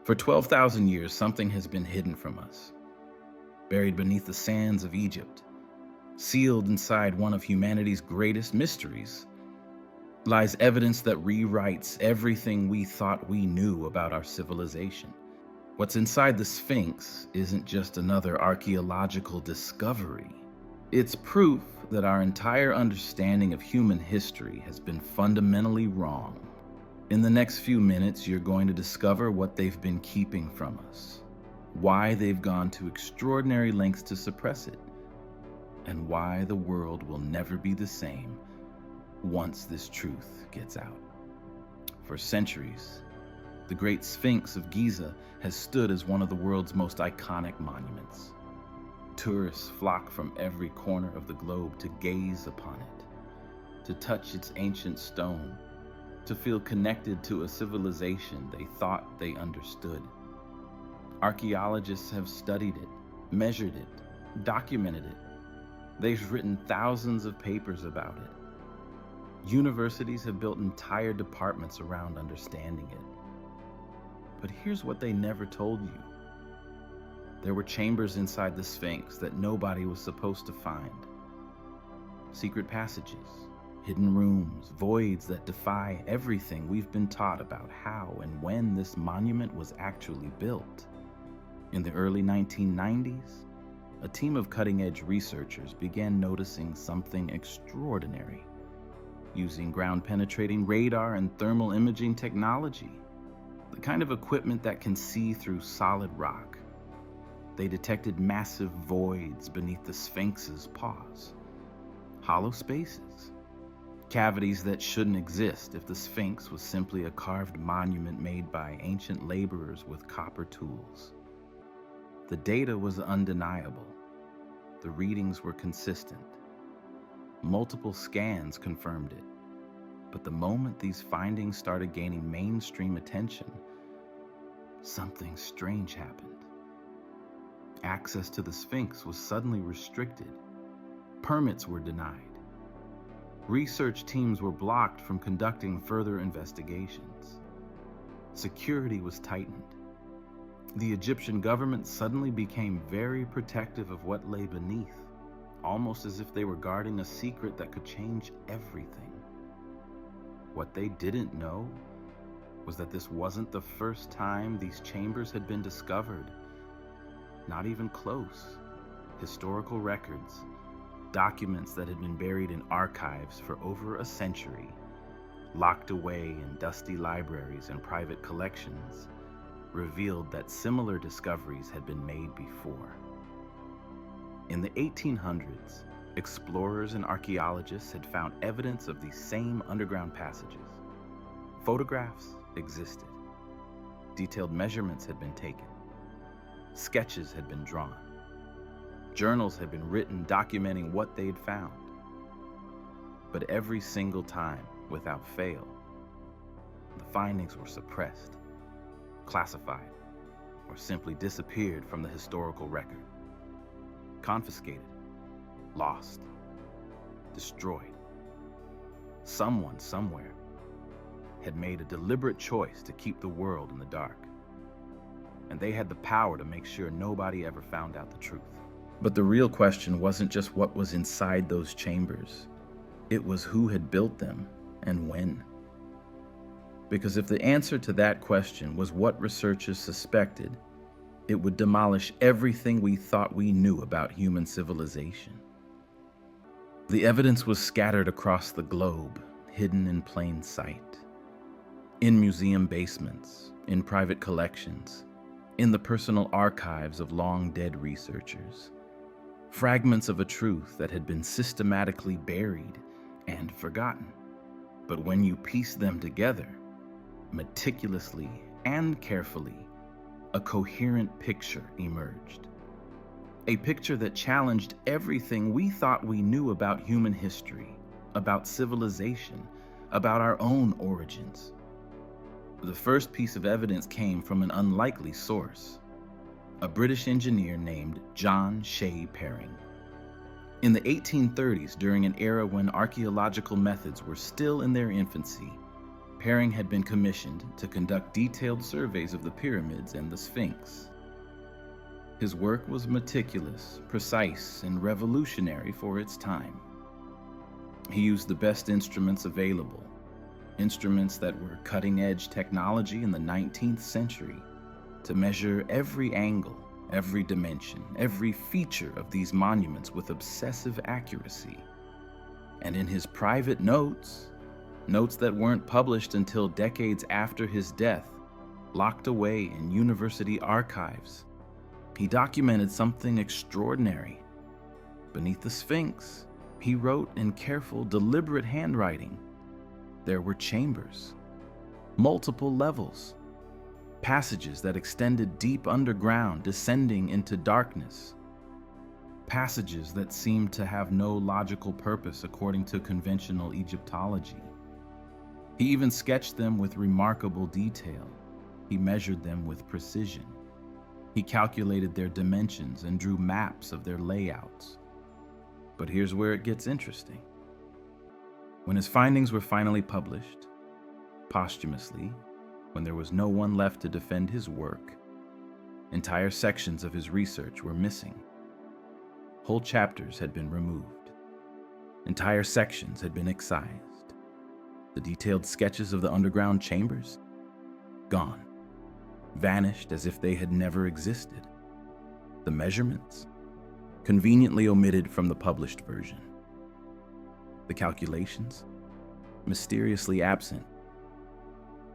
For 12,000 years, something has been hidden from us, buried beneath the sands of Egypt, sealed inside one of humanity's greatest mysteries, lies evidence that rewrites everything we thought we knew about our civilization. What's inside the Sphinx isn't just another archaeological discovery. It's proof that our entire understanding of human history has been fundamentally wrong. In the next few minutes, you're going to discover what they've been keeping from us, why they've gone to extraordinary lengths to suppress it, and why the world will never be the same once this truth gets out. For centuries, the Great Sphinx of Giza has stood as one of the world's most iconic monuments. Tourists flock from every corner of the globe to gaze upon it, to touch its ancient stone, to feel connected to a civilization they thought they understood. Archaeologists have studied it, measured it, documented it. They've written thousands of papers about it. Universities have built entire departments around understanding it. But here's what they never told you. There were chambers inside the Sphinx that nobody was supposed to find. Secret passages, hidden rooms, voids that defy everything we've been taught about how and when this monument was actually built. In the early 1990s, a team of cutting-edge researchers began noticing something extraordinary. Using ground-penetrating radar and thermal imaging technology, the kind of equipment that can see through solid rock, they detected massive voids beneath the Sphinx's paws. Hollow spaces, cavities that shouldn't exist if the Sphinx was simply a carved monument made by ancient laborers with copper tools. The data was undeniable. The readings were consistent. Multiple scans confirmed it. But the moment these findings started gaining mainstream attention, something strange happened. Access to the Sphinx was suddenly restricted. Permits were denied. Research teams were blocked from conducting further investigations. Security was tightened. The Egyptian government suddenly became very protective of what lay beneath, almost as if they were guarding a secret that could change everything. What they didn't know was that this wasn't the first time these chambers had been discovered. Not even close. Historical records, documents that had been buried in archives for over a century, locked away in dusty libraries and private collections, revealed that similar discoveries had been made before. In the 1800s, explorers and archaeologists had found evidence of these same underground passages. Photographs existed. Detailed measurements had been taken. Sketches had been drawn. Journals had been written documenting what they'd found. But every single time, without fail, the findings were suppressed, classified, or simply disappeared from the historical record. Confiscated, lost, destroyed. Someone, somewhere, had made a deliberate choice to keep the world in the dark. And they had the power to make sure nobody ever found out the truth. But the real question wasn't just what was inside those chambers. It was who had built them and when. Because if the answer to that question was what researchers suspected, it would demolish everything we thought we knew about human civilization. The evidence was scattered across the globe, hidden in plain sight. In museum basements, in private collections, in the personal archives of long-dead researchers. Fragments of a truth that had been systematically buried and forgotten. But when you piece them together, meticulously and carefully, a coherent picture emerged. A picture that challenged everything we thought we knew about human history, about civilization, about our own origins. The first piece of evidence came from an unlikely source, a British engineer named John Shea Perring. In the 1830s, during an era when archaeological methods were still in their infancy, Herring had been commissioned to conduct detailed surveys of the pyramids and the Sphinx. His work was meticulous, precise, and revolutionary for its time. He used the best instruments available, instruments that were cutting-edge technology in the 19th century, to measure every angle, every dimension, every feature of these monuments with obsessive accuracy. And in his private notes that weren't published until decades after his death, locked away in university archives, he documented something extraordinary. Beneath the Sphinx, he wrote in careful, deliberate handwriting, there were chambers, multiple levels, passages that extended deep underground, descending into darkness, passages that seemed to have no logical purpose according to conventional Egyptology. He even sketched them with remarkable detail. He measured them with precision. He calculated their dimensions and drew maps of their layouts. But here's where it gets interesting. When his findings were finally published, posthumously, when there was no one left to defend his work, entire sections of his research were missing. Whole chapters had been removed. Entire sections had been excised. The detailed sketches of the underground chambers, gone, vanished as if they had never existed. The measurements, conveniently omitted from the published version. The calculations, mysteriously absent.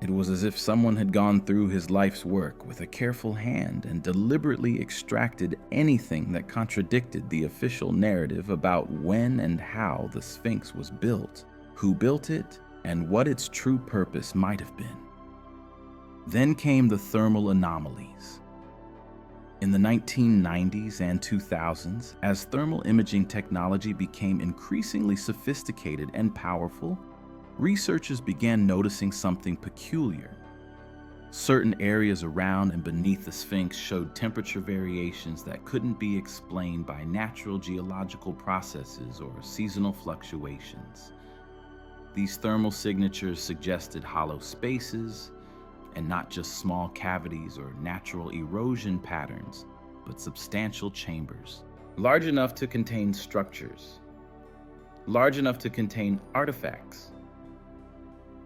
It was as if someone had gone through his life's work with a careful hand and deliberately extracted anything that contradicted the official narrative about when and how the Sphinx was built, who built it, and what its true purpose might have been. Then came the thermal anomalies. In the 1990s and 2000s, as thermal imaging technology became increasingly sophisticated and powerful, researchers began noticing something peculiar. Certain areas around and beneath the Sphinx showed temperature variations that couldn't be explained by natural geological processes or seasonal fluctuations. These thermal signatures suggested hollow spaces, and not just small cavities or natural erosion patterns, but substantial chambers, large enough to contain structures, large enough to contain artifacts,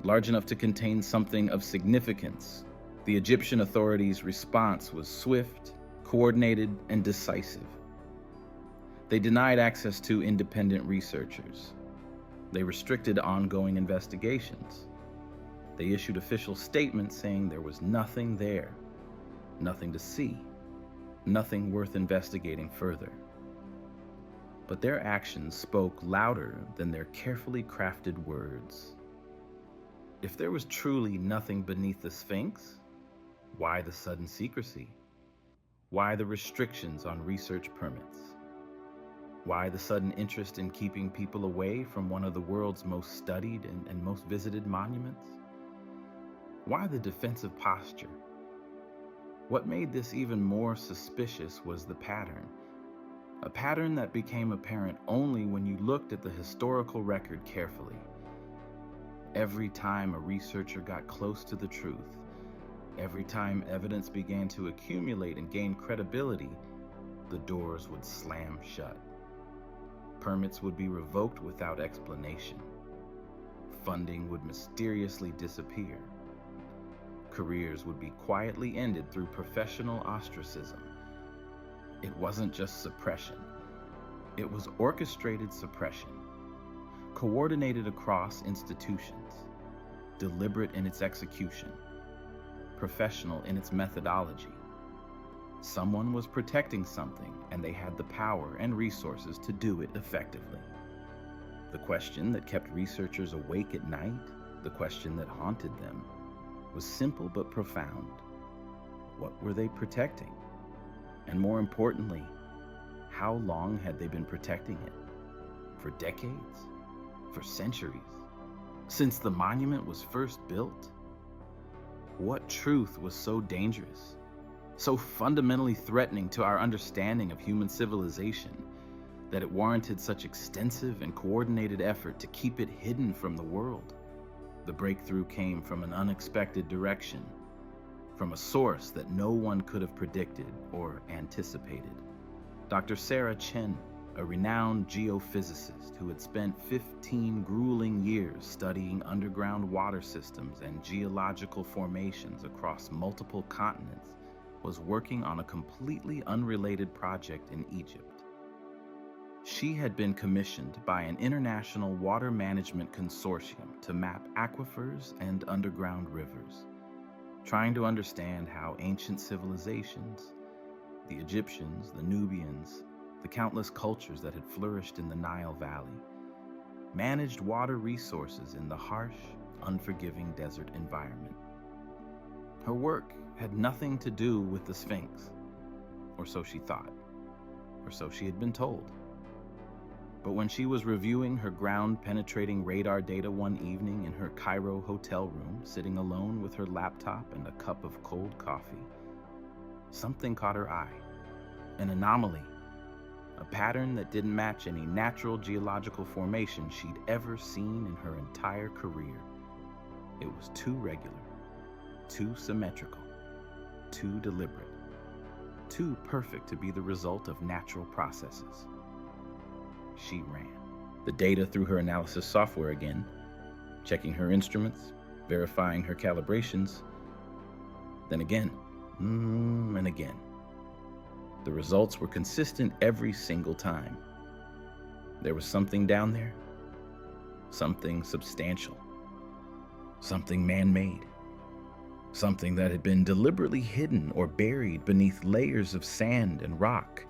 large enough to contain something of significance. The Egyptian authorities' response was swift, coordinated, and decisive. They denied access to independent researchers. They restricted ongoing investigations. They issued official statements saying there was nothing there, nothing to see, nothing worth investigating further. But their actions spoke louder than their carefully crafted words. If there was truly nothing beneath the Sphinx, why the sudden secrecy? Why the restrictions on research permits? Why the sudden interest in keeping people away from one of the world's most studied and most visited monuments? Why the defensive posture? What made this even more suspicious was the pattern. A pattern that became apparent only when you looked at the historical record carefully. Every time a researcher got close to the truth, every time evidence began to accumulate and gain credibility, the doors would slam shut. Permits would be revoked without explanation. Funding would mysteriously disappear. Careers would be quietly ended through professional ostracism. It wasn't just suppression. It was orchestrated suppression, coordinated across institutions, deliberate in its execution, professional in its methodology. Someone was protecting something, and they had the power and resources to do it effectively. The question that kept researchers awake at night, the question that haunted them, was simple but profound. What were they protecting? And more importantly, how long had they been protecting it? For decades? For centuries? Since the monument was first built? What truth was so dangerous, so fundamentally threatening to our understanding of human civilization, that it warranted such extensive and coordinated effort to keep it hidden from the world? The breakthrough came from an unexpected direction, from a source that no one could have predicted or anticipated. Dr. Sarah Chen, a renowned geophysicist who had spent 15 grueling years studying underground water systems and geological formations across multiple continents, was working on a completely unrelated project in Egypt. She had been commissioned by an international water management consortium to map aquifers and underground rivers, trying to understand how ancient civilizations, the Egyptians, the Nubians, the countless cultures that had flourished in the Nile Valley, managed water resources in the harsh, unforgiving desert environment. Her work had nothing to do with the Sphinx, or so she thought, or so she had been told. But when she was reviewing her ground-penetrating radar data one evening in her Cairo hotel room, sitting alone with her laptop and a cup of cold coffee, something caught her eye. An anomaly, a pattern that didn't match any natural geological formation she'd ever seen in her entire career. It was too regular, too symmetrical, too deliberate, too perfect to be the result of natural processes. She ran the data through her analysis software again, checking her instruments, verifying her calibrations, then again, and again. The results were consistent every single time. There was something down there, something substantial, something man-made, something that had been deliberately hidden or buried beneath layers of sand and rock,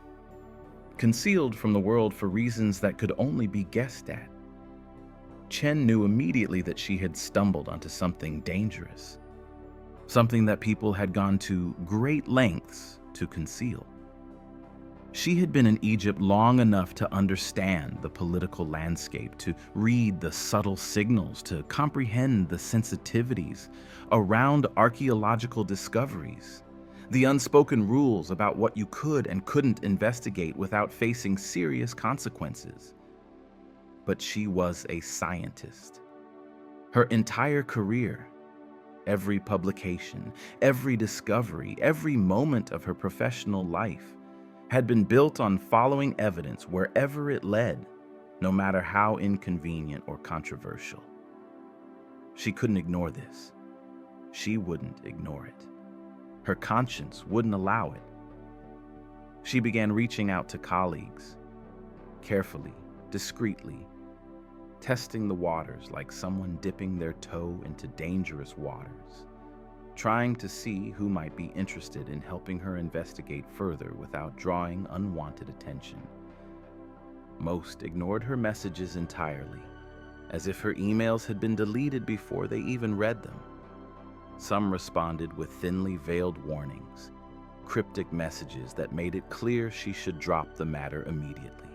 concealed from the world for reasons that could only be guessed at. Chen knew immediately that she had stumbled onto something dangerous, something that people had gone to great lengths to conceal. She had been in Egypt long enough to understand the political landscape, to read the subtle signals, to comprehend the sensitivities around archaeological discoveries, the unspoken rules about what you could and couldn't investigate without facing serious consequences. But she was a scientist. Her entire career, every publication, every discovery, every moment of her professional life had been built on following evidence wherever it led, no matter how inconvenient or controversial. She couldn't ignore this. She wouldn't ignore it. Her conscience wouldn't allow it. She began reaching out to colleagues, carefully, discreetly, testing the waters like someone dipping their toe into dangerous waters, trying to see who might be interested in helping her investigate further without drawing unwanted attention. Most ignored her messages entirely, as if her emails had been deleted before they even read them. Some responded with thinly veiled warnings, cryptic messages that made it clear she should drop the matter immediately.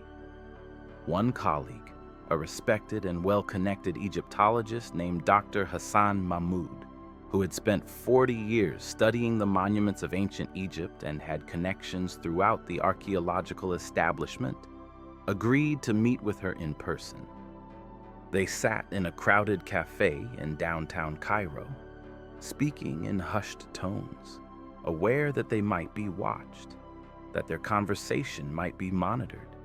One colleague, a respected and well-connected Egyptologist named Dr. Hassan Mahmoud, who had spent 40 years studying the monuments of ancient Egypt and had connections throughout the archaeological establishment, agreed to meet with her in person. They sat in a crowded cafe in downtown Cairo, speaking in hushed tones, aware that they might be watched, that their conversation might be monitored,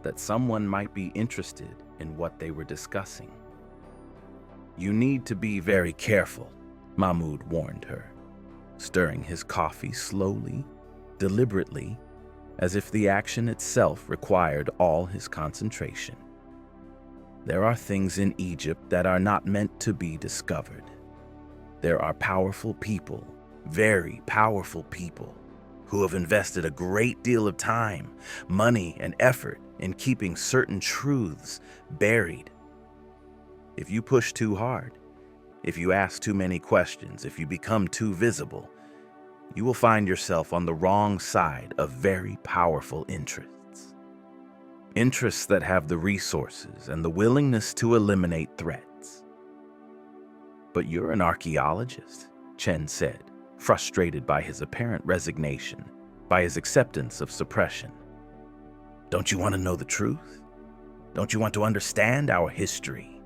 that someone might be interested in what they were discussing. "You need to be very careful," Mahmoud warned her, stirring his coffee slowly, deliberately, as if the action itself required all his concentration. "There are things in Egypt that are not meant to be discovered. There are powerful people, very powerful people, who have invested a great deal of time, money, and effort in keeping certain truths buried. If you push too hard, if you ask too many questions, if you become too visible, you will find yourself on the wrong side of very powerful interests. Interests that have the resources and the willingness to eliminate threats." "But you're an archaeologist," Chen said, frustrated by his apparent resignation, by his acceptance of suppression. "Don't you want to know the truth? Don't you want to understand our history?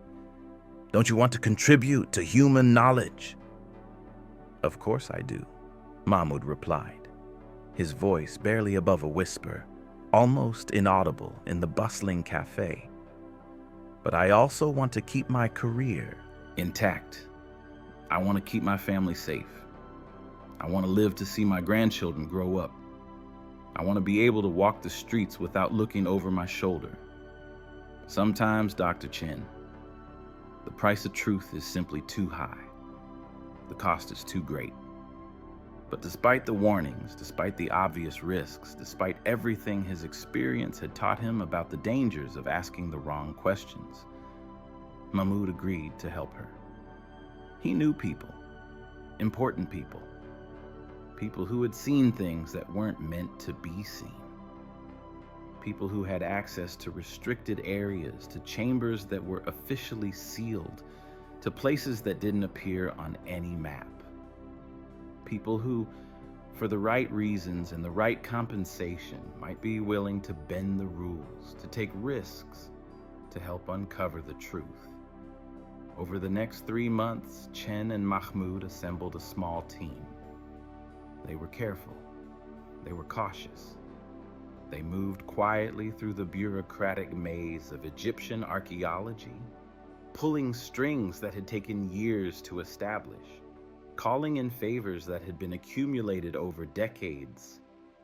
Don't you want to contribute to human knowledge?" "Of course I do," Mahmoud replied, his voice barely above a whisper, almost inaudible in the bustling cafe. "But I also want to keep my career intact. I want to keep my family safe. I want to live to see my grandchildren grow up. I want to be able to walk the streets without looking over my shoulder. Sometimes, Dr. Chen, the price of truth is simply too high. The cost is too great. But despite the warnings, despite the obvious risks, despite everything his experience had taught him about the dangers of asking the wrong questions, Mahmoud agreed to help her. He knew people, important people, people who had seen things that weren't meant to be seen. People who had access to restricted areas, to chambers that were officially sealed, to places that didn't appear on any map. People who, for the right reasons and the right compensation, might be willing to bend the rules, to take risks, to help uncover the truth. Over the next 3 months, Chen and Mahmoud assembled a small team. They were careful. They were cautious. They moved quietly through the bureaucratic maze of Egyptian archaeology, pulling strings that had taken years to establish, calling in favors that had been accumulated over decades,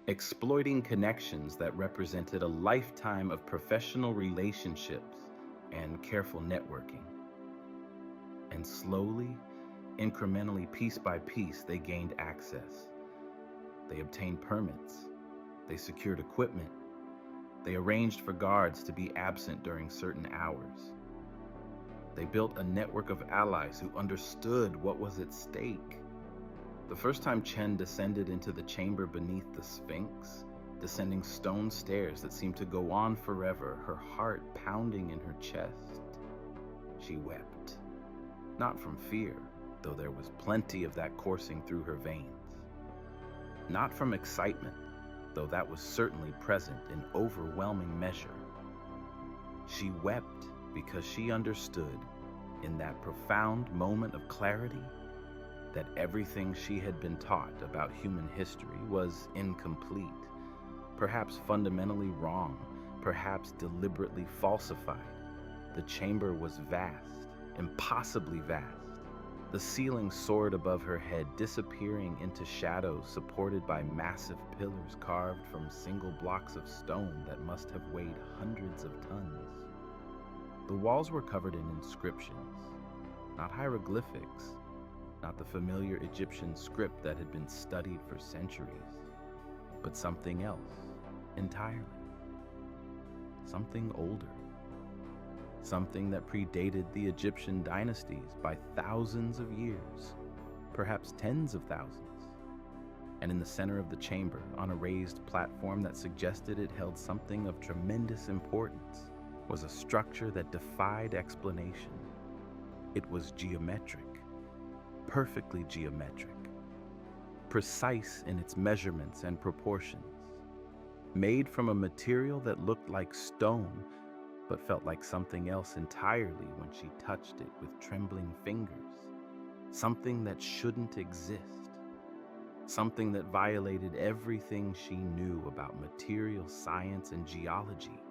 exploiting connections that represented a lifetime of professional relationships and careful networking. And slowly, incrementally, piece by piece, they gained access. They obtained permits. They secured equipment. They arranged for guards to be absent during certain hours. They built a network of allies who understood what was at stake. The first time Chen descended into the chamber beneath the Sphinx, descending stone stairs that seemed to go on forever, her heart pounding in her chest, she wept. Not from fear, though there was plenty of that coursing through her veins. Not from excitement, though that was certainly present in overwhelming measure. She wept because she understood, in that profound moment of clarity, that everything she had been taught about human history was incomplete, perhaps fundamentally wrong, perhaps deliberately falsified. The chamber was vast, impossibly vast. The ceiling soared above her head, disappearing into shadows supported by massive pillars carved from single blocks of stone that must have weighed hundreds of tons. The walls were covered in inscriptions, not hieroglyphics, not the familiar Egyptian script that had been studied for centuries, but something else entirely. Something older. Something that predated the Egyptian dynasties by thousands of years, perhaps tens of thousands. And in the center of the chamber, on a raised platform that suggested it held something of tremendous importance, was a structure that defied explanation. It was geometric, perfectly geometric, precise in its measurements and proportions, made from a material that looked like stone, but felt like something else entirely when she touched it with trembling fingers. Something that shouldn't exist. Something that violated everything she knew about material science and geology.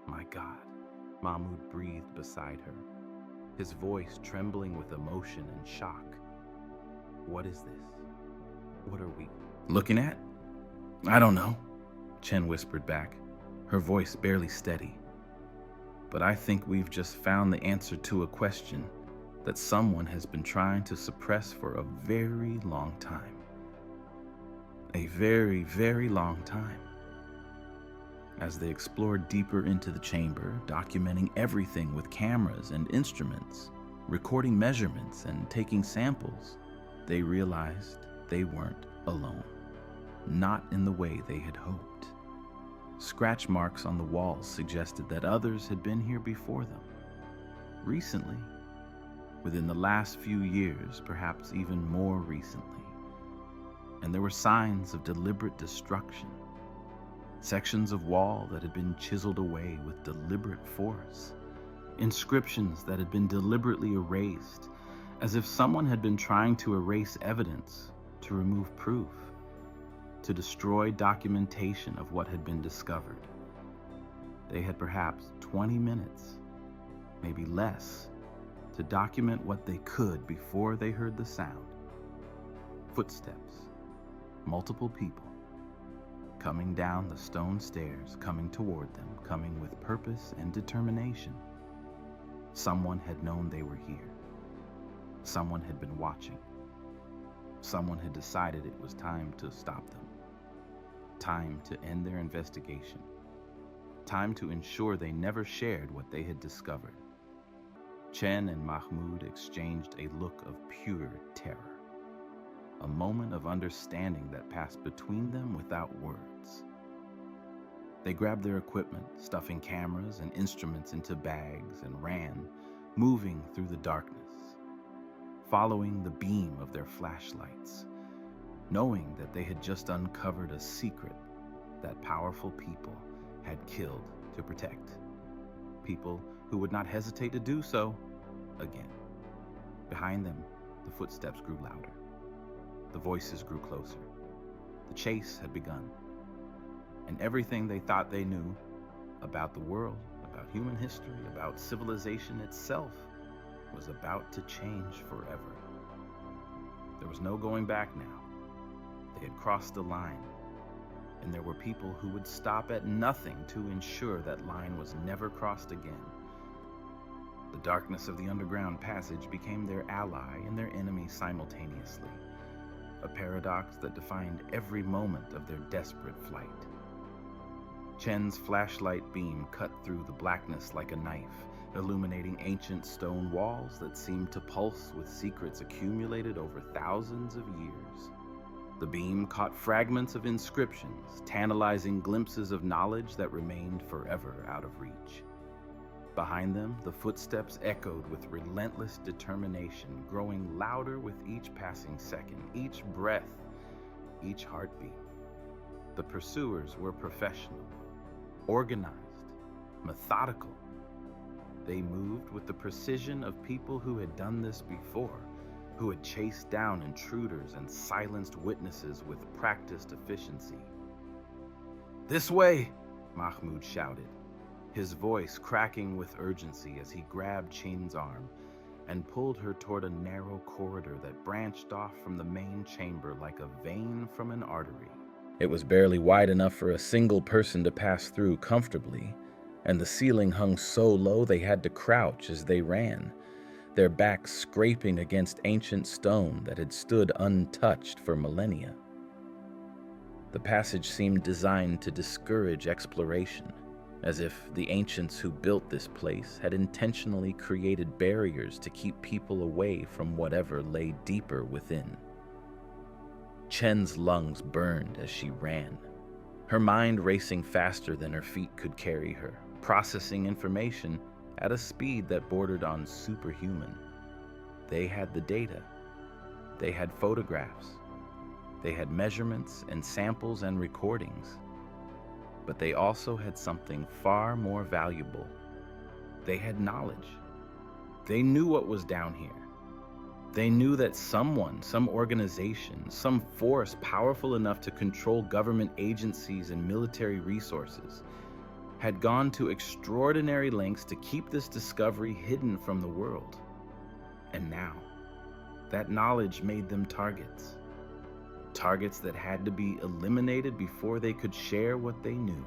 "My God," Mahmoud breathed beside her, his voice trembling with emotion and shock. "What is this? What are we looking at?" "I don't know," Chen whispered back, her voice barely steady. "But I think we've just found the answer to a question that someone has been trying to suppress for a very long time. A very, very long time." As they explored deeper into the chamber, documenting everything with cameras and instruments, recording measurements and taking samples, they realized they weren't alone. Not in the way they had hoped. Scratch marks on the walls suggested that others had been here before them. Recently, within the last few years, perhaps even more recently. And there were signs of deliberate destruction. Sections of wall that had been chiseled away with deliberate force. inscriptions that had been deliberately erased, as if someone had been trying to erase evidence, to remove proof, to destroy documentation of what had been discovered. They had perhaps 20 minutes, maybe less, to document what they could before they heard the sound. Footsteps, multiple people, coming down the stone stairs, coming toward them, coming with purpose and determination. Someone had known they were here. Someone had been watching. Someone had decided it was time to stop them. Time to end their investigation. Time to ensure they never shared what they had discovered. Chen and Mahmoud exchanged a look of pure terror. A moment of understanding that passed between them without words. They grabbed their equipment, stuffing cameras and instruments into bags, and ran, moving through the darkness, following the beam of their flashlights, knowing that they had just uncovered a secret that powerful people had killed to protect. People who would not hesitate to do so again. Behind them, the footsteps grew louder. The voices grew closer. The chase had begun. And everything they thought they knew about the world, about human history, about civilization itself, was about to change forever. There was no going back now. They had crossed the line, and there were people who would stop at nothing to ensure that line was never crossed again. The darkness of the underground passage became their ally and their enemy simultaneously, a paradox that defined every moment of their desperate flight. Chen's flashlight beam cut through the blackness like a knife, illuminating ancient stone walls that seemed to pulse with secrets accumulated over thousands of years. The beam caught fragments of inscriptions, tantalizing glimpses of knowledge that remained forever out of reach. Behind them, the footsteps echoed with relentless determination, growing louder with each passing second, each breath, each heartbeat. The pursuers were professional, organized, methodical. They moved with the precision of people who had done this before, who had chased down intruders and silenced witnesses with practiced efficiency. "This way!" Mahmoud shouted, his voice cracking with urgency as he grabbed Chen's arm and pulled her toward a narrow corridor that branched off from the main chamber like a vein from an artery. It was barely wide enough for a single person to pass through comfortably, and the ceiling hung so low they had to crouch as they ran, their backs scraping against ancient stone that had stood untouched for millennia. The passage seemed designed to discourage exploration, as if the ancients who built this place had intentionally created barriers to keep people away from whatever lay deeper within. Chen's lungs burned as she ran, her mind racing faster than her feet could carry her, processing information at a speed that bordered on superhuman. They had the data. They had photographs. They had measurements and samples and recordings. But they also had something far more valuable. They had knowledge. They knew what was down here. They knew that someone, some organization, some force powerful enough to control government agencies and military resources had gone to extraordinary lengths to keep this discovery hidden from the world. And now, that knowledge made them targets. Targets that had to be eliminated before they could share what they knew.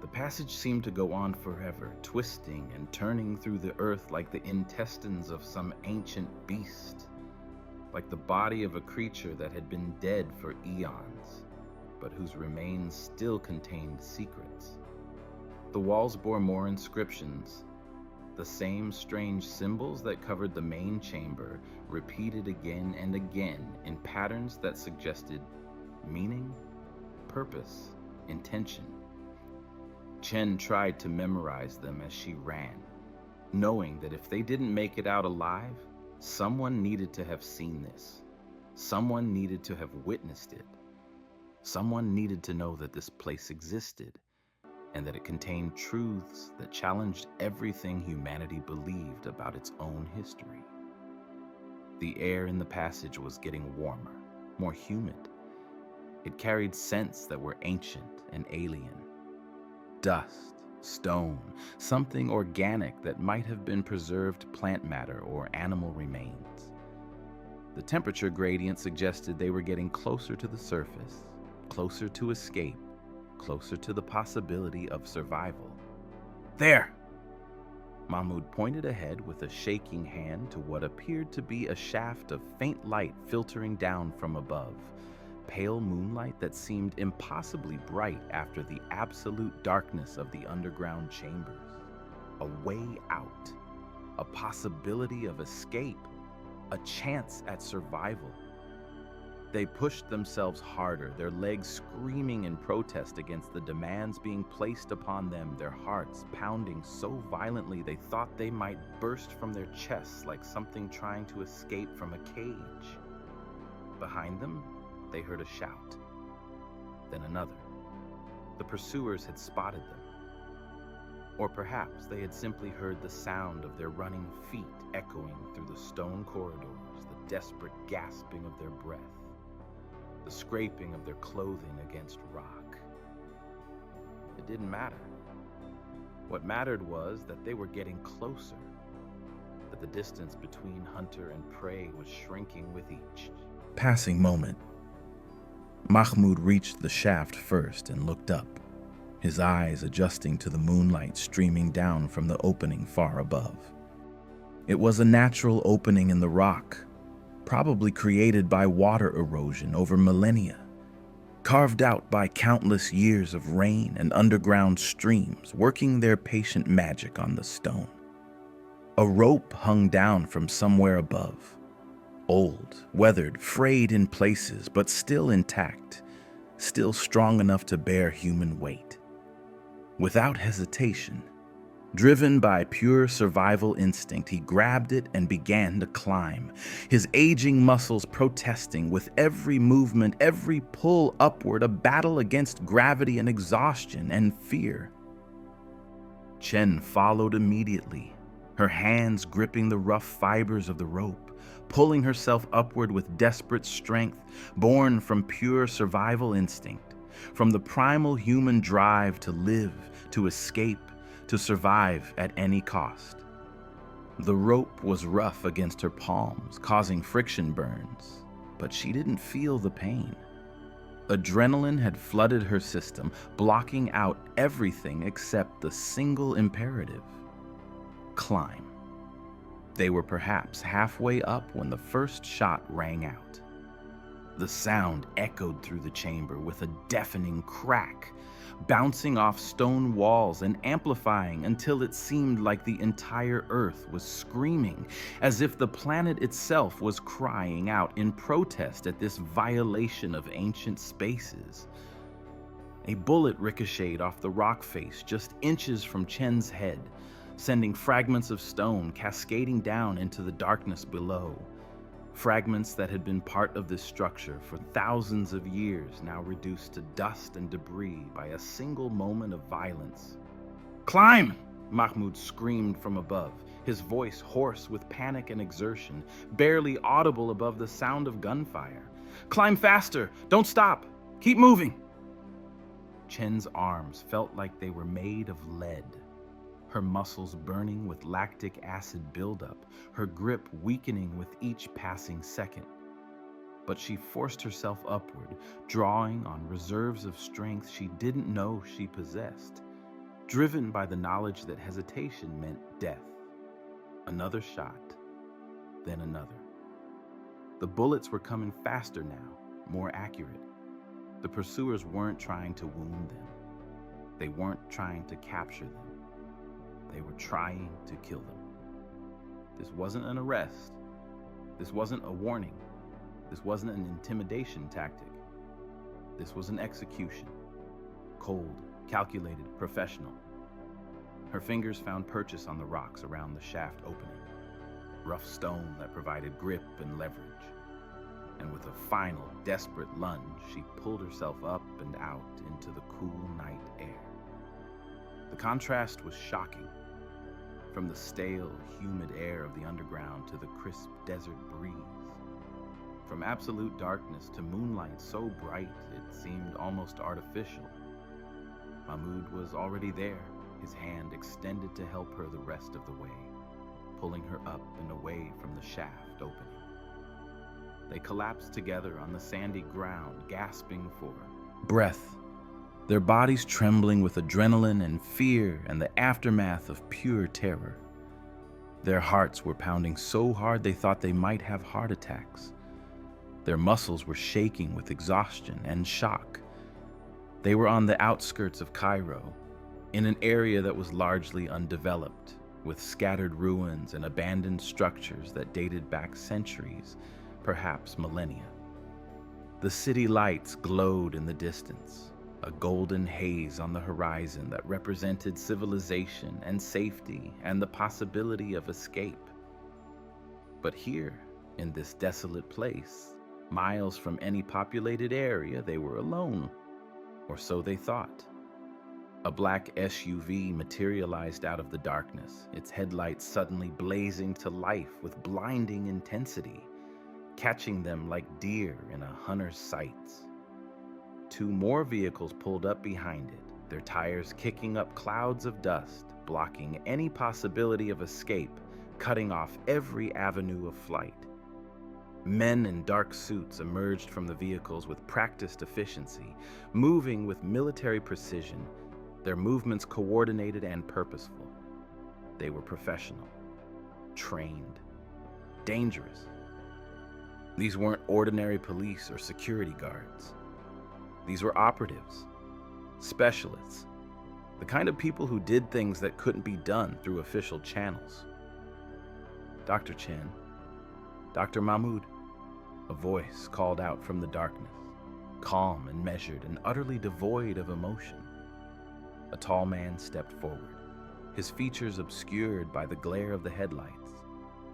The passage seemed to go on forever, twisting and turning through the earth like the intestines of some ancient beast, like the body of a creature that had been dead for eons, but whose remains still contained secrets. The walls bore more inscriptions, the same strange symbols that covered the main chamber, repeated again and again in patterns that suggested meaning, purpose, intention. Chen tried to memorize them as she ran, knowing that if they didn't make it out alive, someone needed to have seen this. Someone needed to have witnessed it. Someone needed to know that this place existed. and that it contained truths that challenged everything humanity believed about its own history. The air in the passage was getting warmer, more humid. It carried scents that were ancient and alien. Dust, stone, something organic that might have been preserved plant matter or animal remains. The temperature gradient suggested they were getting closer to the surface, closer to escape, closer to the possibility of survival. There! Mahmoud pointed ahead with a shaking hand to what appeared to be a shaft of faint light filtering down from above, pale moonlight that seemed impossibly bright after the absolute darkness of the underground chambers. A way out, a possibility of escape, a chance at survival. They pushed themselves harder, their legs screaming in protest against the demands being placed upon them, their hearts pounding so violently they thought they might burst from their chests like something trying to escape from a cage. Behind them, they heard a shout, then another. The pursuers had spotted them. Or perhaps they had simply heard the sound of their running feet echoing through the stone corridors, the desperate gasping of their breath, the scraping of their clothing against rock. It didn't matter. What mattered was that they were getting closer, that the distance between hunter and prey was shrinking with each passing moment. Mahmoud reached the shaft first and looked up, his eyes adjusting to the moonlight streaming down from the opening far above. It was a natural opening in the rock, probably created by water erosion over millennia, carved out by countless years of rain and underground streams working their patient magic on the stone. A rope hung down from somewhere above, old, weathered, frayed in places, but still intact, still strong enough to bear human weight. Without hesitation, driven by pure survival instinct, he grabbed it and began to climb, his aging muscles protesting with every movement, every pull upward, a battle against gravity and exhaustion and fear. Chen followed immediately, her hands gripping the rough fibers of the rope, pulling herself upward with desperate strength, born from pure survival instinct, from the primal human drive to live, to escape, to survive at any cost. The rope was rough against her palms, causing friction burns, but she didn't feel the pain. Adrenaline had flooded her system, blocking out everything except the single imperative: climb. They were perhaps halfway up when the first shot rang out. The sound echoed through the chamber with a deafening crack, bouncing off stone walls and amplifying until it seemed like the entire earth was screaming, as if the planet itself was crying out in protest at this violation of ancient spaces. A bullet ricocheted off the rock face just inches from Chen's head, sending fragments of stone cascading down into the darkness below. Fragments that had been part of this structure for thousands of years, now reduced to dust and debris by a single moment of violence. "Climb!" Mahmoud screamed from above, his voice hoarse with panic and exertion, barely audible above the sound of gunfire. "Climb faster! Don't stop! Keep moving!" Chen's arms felt like they were made of lead, her muscles burning with lactic acid buildup, her grip weakening with each passing second. But she forced herself upward, drawing on reserves of strength she didn't know she possessed, driven by the knowledge that hesitation meant death. Another shot, then another. The bullets were coming faster now, more accurate. The pursuers weren't trying to wound them. They weren't trying to capture them. They were trying to kill them. This wasn't an arrest. This wasn't a warning. This wasn't an intimidation tactic. This was an execution. Cold, calculated, professional. Her fingers found purchase on the rocks around the shaft opening. Rough stone that provided grip and leverage. And with a final, desperate lunge, she pulled herself up and out into the cool night air. The contrast was shocking. From the stale, humid air of the underground to the crisp desert breeze. From absolute darkness to moonlight so bright it seemed almost artificial. Mahmoud was already there, his hand extended to help her the rest of the way, pulling her up and away from the shaft opening. They collapsed together on the sandy ground, gasping for breath, their bodies trembling with adrenaline and fear and the aftermath of pure terror. Their hearts were pounding so hard they thought they might have heart attacks. Their muscles were shaking with exhaustion and shock. They were on the outskirts of Cairo, in an area that was largely undeveloped, with scattered ruins and abandoned structures that dated back centuries, perhaps millennia. The city lights glowed in the distance, a golden haze on the horizon that represented civilization and safety and the possibility of escape. But here, in this desolate place, miles from any populated area, they were alone, or so they thought. A black SUV materialized out of the darkness, its headlights suddenly blazing to life with blinding intensity, catching them like deer in a hunter's sights. Two more vehicles pulled up behind it, their tires kicking up clouds of dust, blocking any possibility of escape, cutting off every avenue of flight. Men in dark suits emerged from the vehicles with practiced efficiency, moving with military precision, their movements coordinated and purposeful. They were professional, trained, dangerous. These weren't ordinary police or security guards. These were operatives, specialists, the kind of people who did things that couldn't be done through official channels. Dr. Chen, Dr. Mahmoud, a voice called out from the darkness, calm and measured and utterly devoid of emotion. A tall man stepped forward, his features obscured by the glare of the headlights,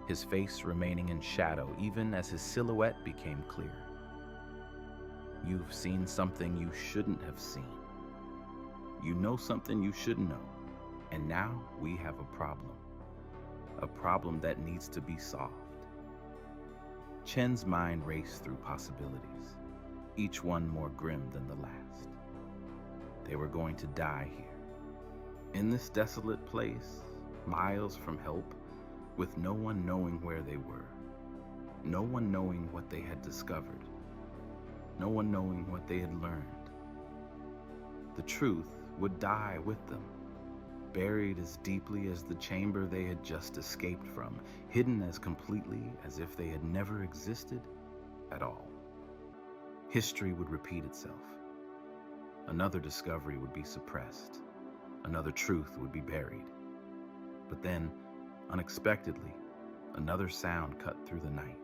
his face remaining in shadow even as his silhouette became clear. You've seen something you shouldn't have seen. You know something you shouldn't know. And now we have a problem that needs to be solved. Chen's mind raced through possibilities, each one more grim than the last. They were going to die here, in this desolate place, miles from help, with no one knowing where they were, no one knowing what they had discovered, no one knowing what they had learned. The truth would die with them, buried as deeply as the chamber they had just escaped from, hidden as completely as if they had never existed at all. History would repeat itself. Another discovery would be suppressed. Another truth would be buried. But then, unexpectedly, another sound cut through the night.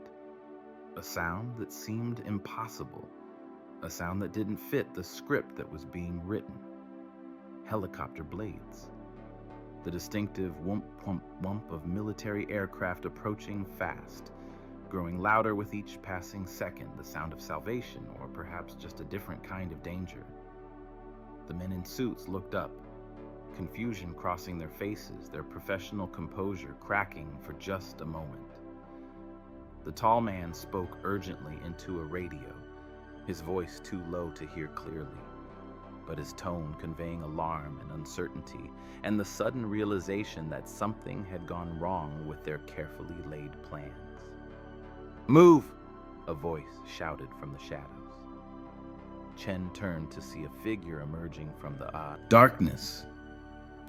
A sound that seemed impossible. A sound that didn't fit the script that was being written. Helicopter blades. The distinctive whoomp, whoomp, whoomp of military aircraft approaching fast, growing louder with each passing second, the sound of salvation, or perhaps just a different kind of danger. The men in suits looked up, confusion crossing their faces, their professional composure cracking for just a moment. The tall man spoke urgently into a radio, his voice too low to hear clearly, but his tone conveying alarm and uncertainty, and the sudden realization that something had gone wrong with their carefully laid plans. "Move!" a voice shouted from the shadows. Chen turned to see a figure emerging from the darkness.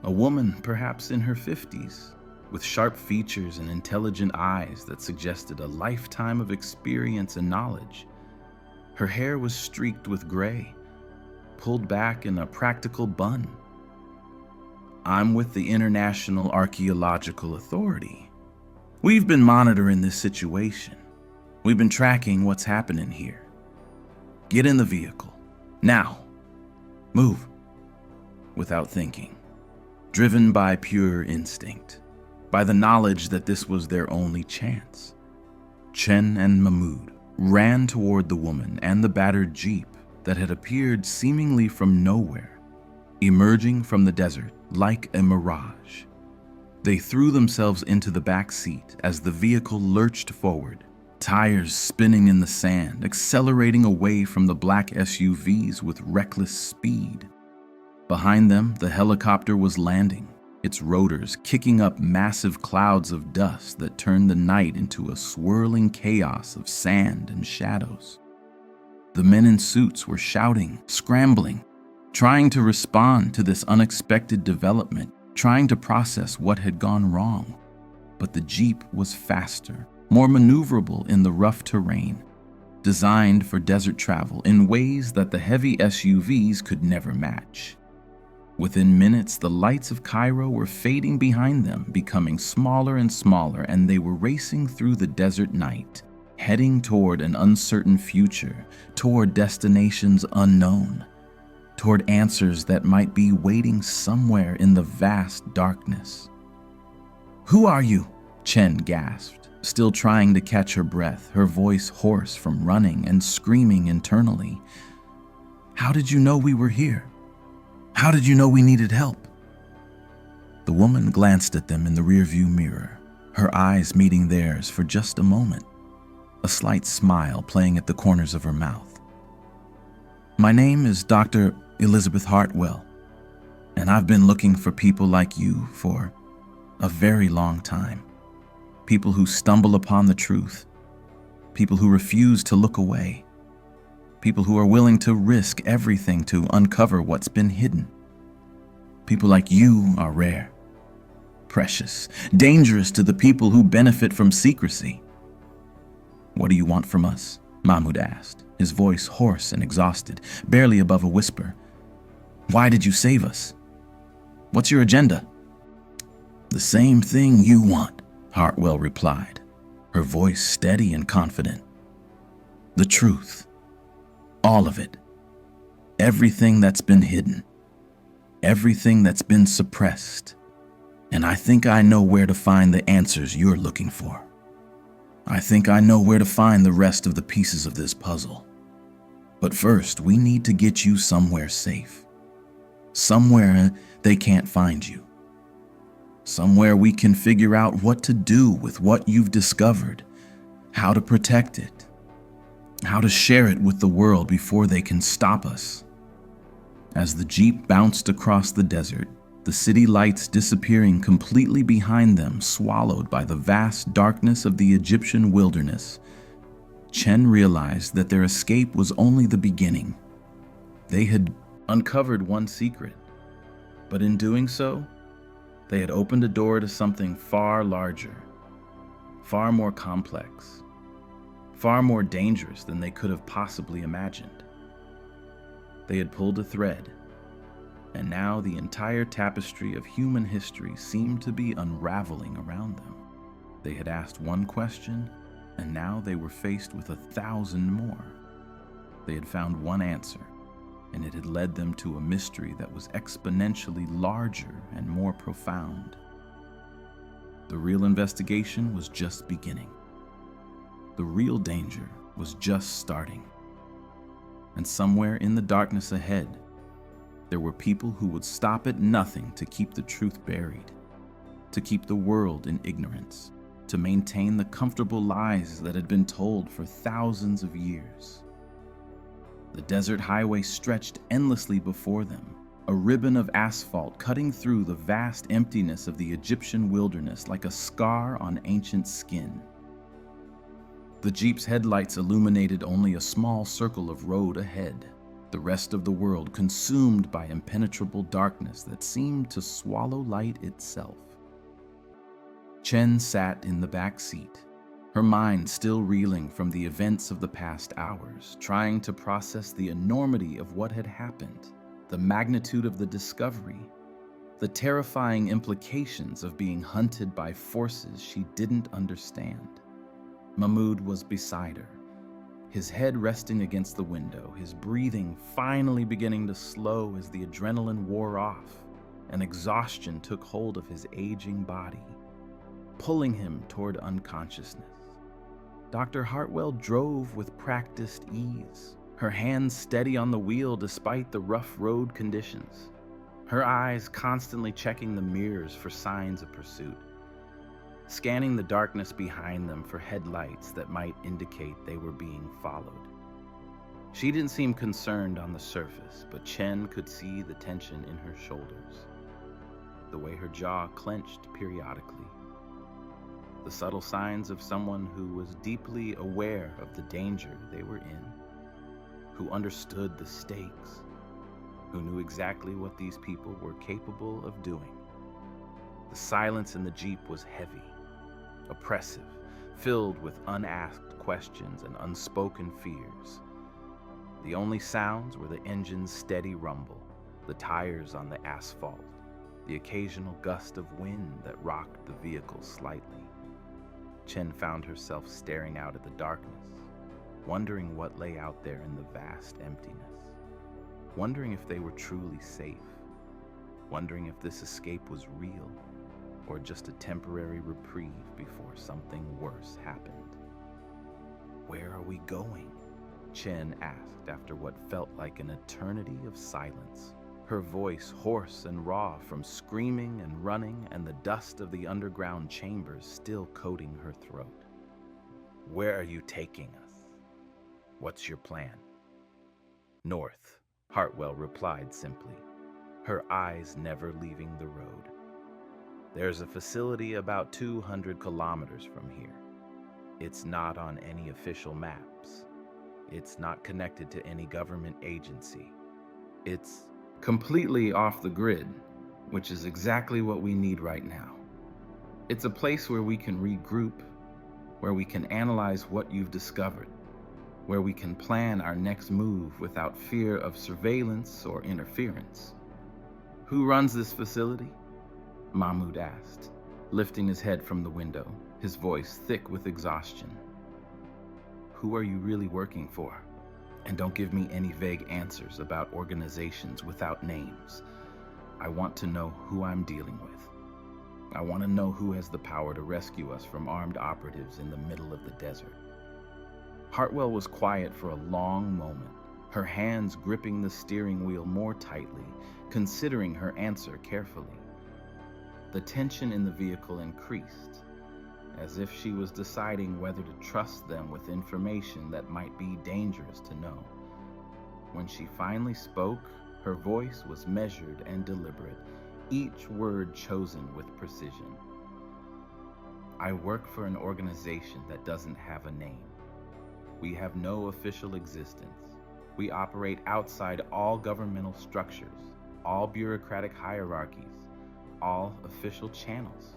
A woman, perhaps in her 50s, with sharp features and intelligent eyes that suggested a lifetime of experience and knowledge. Her hair was streaked with gray, pulled back in a practical bun. "I'm with the International Archaeological Authority. We've been monitoring this situation. We've been tracking what's happening here. Get in the vehicle. Now. Move." Without thinking, driven by pure instinct, by the knowledge that this was their only chance, Chen and Mahmoud ran toward the woman and the battered jeep that had appeared seemingly from nowhere, emerging from the desert like a mirage. They threw themselves into the back seat as the vehicle lurched forward, tires spinning in the sand, accelerating away from the black SUVs with reckless speed. Behind them, the helicopter was landing, its rotors kicking up massive clouds of dust that turned the night into a swirling chaos of sand and shadows. The men in suits were shouting, scrambling, trying to respond to this unexpected development, trying to process what had gone wrong. But the Jeep was faster, more maneuverable in the rough terrain, designed for desert travel in ways that the heavy SUVs could never match. Within minutes, the lights of Cairo were fading behind them, becoming smaller and smaller, and they were racing through the desert night, heading toward an uncertain future, toward destinations unknown, toward answers that might be waiting somewhere in the vast darkness. "Who are you?" Chen gasped, still trying to catch her breath, her voice hoarse from running and screaming internally. "How did you know we were here? How did you know we needed help?" The woman glanced at them in the rearview mirror, her eyes meeting theirs for just a moment, a slight smile playing at the corners of her mouth. "My name is Dr. Elizabeth Hartwell, and I've been looking for people like you for a very long time. People who stumble upon the truth, people who refuse to look away, people who are willing to risk everything to uncover what's been hidden. People like you are rare, precious, dangerous to the people who benefit from secrecy." "What do you want from us?" Mahmoud asked, his voice hoarse and exhausted, barely above a whisper. "Why did you save us? What's your agenda?" "The same thing you want," Hartwell replied, her voice steady and confident. "The truth. All of it. Everything that's been hidden. Everything that's been suppressed. And I think I know where to find the answers you're looking for. I think I know where to find the rest of the pieces of this puzzle. But first, we need to get you somewhere safe. Somewhere they can't find you. Somewhere we can figure out what to do with what you've discovered, how to protect it, how to share it with the world before they can stop us." As the Jeep bounced across the desert, the city lights disappearing completely behind them, swallowed by the vast darkness of the Egyptian wilderness, Chen realized that their escape was only the beginning. They had uncovered one secret, but in doing so, they had opened a door to something far larger, far more complex, far more dangerous than they could have possibly imagined. They had pulled a thread, and now the entire tapestry of human history seemed to be unraveling around them. They had asked one question, and now they were faced with 1,000 more. They had found one answer, and it had led them to a mystery that was exponentially larger and more profound. The real investigation was just beginning. The real danger was just starting. And somewhere in the darkness ahead, there were people who would stop at nothing to keep the truth buried, to keep the world in ignorance, to maintain the comfortable lies that had been told for thousands of years. The desert highway stretched endlessly before them, a ribbon of asphalt cutting through the vast emptiness of the Egyptian wilderness like a scar on ancient skin. The Jeep's headlights illuminated only a small circle of road ahead, the rest of the world consumed by impenetrable darkness that seemed to swallow light itself. Chen sat in the back seat, her mind still reeling from the events of the past hours, trying to process the enormity of what had happened, the magnitude of the discovery, the terrifying implications of being hunted by forces she didn't understand. Mahmoud was beside her, his head resting against the window, his breathing finally beginning to slow as the adrenaline wore off and exhaustion took hold of his aging body, pulling him toward unconsciousness. Dr. Hartwell drove with practiced ease, her hands steady on the wheel despite the rough road conditions. her eyes constantly checking the mirrors for signs of pursuit, scanning the darkness behind them for headlights that might indicate they were being followed. She didn't seem concerned on the surface, but Chen could see the tension in her shoulders, the way her jaw clenched periodically, the subtle signs of someone who was deeply aware of the danger they were in, who understood the stakes, who knew exactly what these people were capable of doing. The silence in the Jeep was heavy, oppressive, filled with unasked questions and unspoken fears. The only sounds were the engine's steady rumble, the tires on the asphalt, the occasional gust of wind that rocked the vehicle slightly. Chen found herself staring out at the darkness, wondering what lay out there in the vast emptiness, wondering if they were truly safe, wondering if this escape was real or just a temporary reprieve before something worse happened. "Where are we going?" Chen asked after what felt like an eternity of silence, her voice hoarse and raw from screaming and running and the dust of the underground chambers still coating her throat. "Where are you taking us? What's your plan?" "North," Hartwell replied simply, her eyes never leaving the road. "There's a facility about 200 kilometers from here. It's not on any official maps. It's not connected to any government agency. It's completely off the grid, which is exactly what we need right now. It's a place where we can regroup, where we can analyze what you've discovered, where we can plan our next move without fear of surveillance or interference." "Who runs this facility?" Mahmoud asked, lifting his head from the window, his voice thick with exhaustion. "Who are you really working for? And don't give me any vague answers about organizations without names. I want to know who I'm dealing with. I want to know who has the power to rescue us from armed operatives in the middle of the desert." Hartwell was quiet for a long moment, her hands gripping the steering wheel more tightly, considering her answer carefully. The tension in the vehicle increased, as if she was deciding whether to trust them with information that might be dangerous to know. When she finally spoke, her voice was measured and deliberate, each word chosen with precision. "I work for an organization that doesn't have a name. We have no official existence. We operate outside all governmental structures, all bureaucratic hierarchies, all official channels.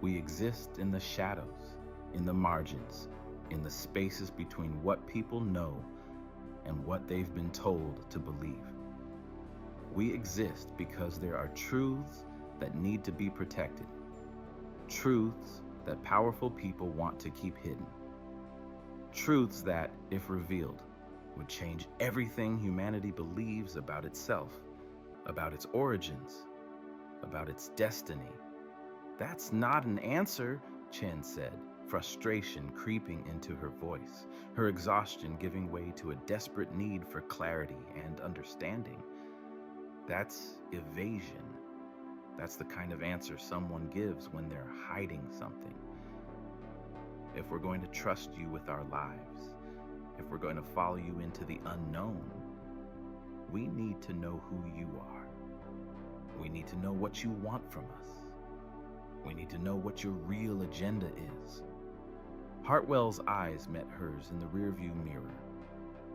We exist in the shadows, in the margins, in the spaces between what people know and what they've been told to believe. We exist because there are truths that need to be protected, truths that powerful people want to keep hidden, truths that, if revealed, would change everything humanity believes about itself, about its origins, about its destiny." "That's not an answer," Chen said, frustration creeping into her voice, her exhaustion giving way to a desperate need for clarity and understanding. "That's evasion. That's the kind of answer someone gives when they're hiding something. If we're going to trust you with our lives, if we're going to follow you into the unknown, we need to know who you are. We need to know what you want from us. We need to know what your real agenda is." Hartwell's eyes met hers in the rearview mirror,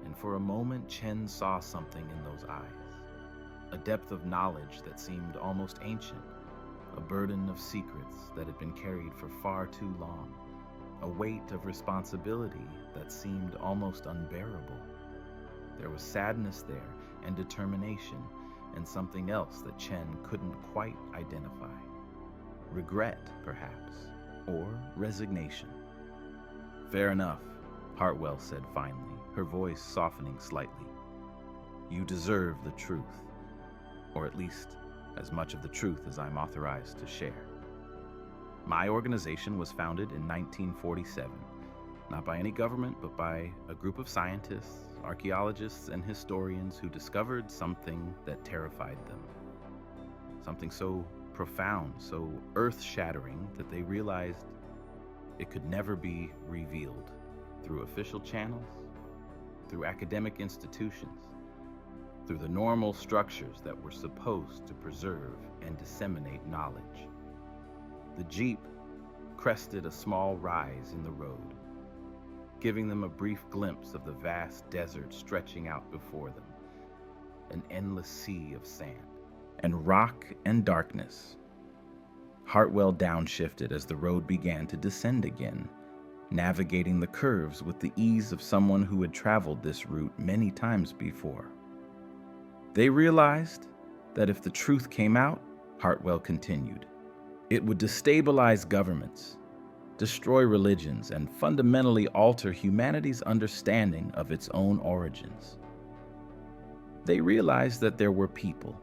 and for a moment Chen saw something in those eyes, a depth of knowledge that seemed almost ancient, a burden of secrets that had been carried for far too long, a weight of responsibility that seemed almost unbearable. There was sadness there and determination, and something else that Chen couldn't quite identify. Regret, perhaps, or resignation. "Fair enough," Hartwell said finally, her voice softening slightly. "You deserve the truth, or at least as much of the truth as I'm authorized to share. My organization was founded in 1947, not by any government, but by a group of scientists, archaeologists, and historians who discovered something that terrified them. something so profound, so earth-shattering that they realized it could never be revealed through official channels, through academic institutions, through the normal structures that were supposed to preserve and disseminate knowledge. The Jeep crested a small rise in the road, giving them a brief glimpse of the vast desert stretching out before them, an endless sea of sand and rock and darkness. Hartwell downshifted as the road began to descend again, navigating the curves with the ease of someone who had traveled this route many times before. They realized that if the truth came out, Hartwell continued, it would destabilize governments, destroy religions, and fundamentally alter humanity's understanding of its own origins. They realized that there were people,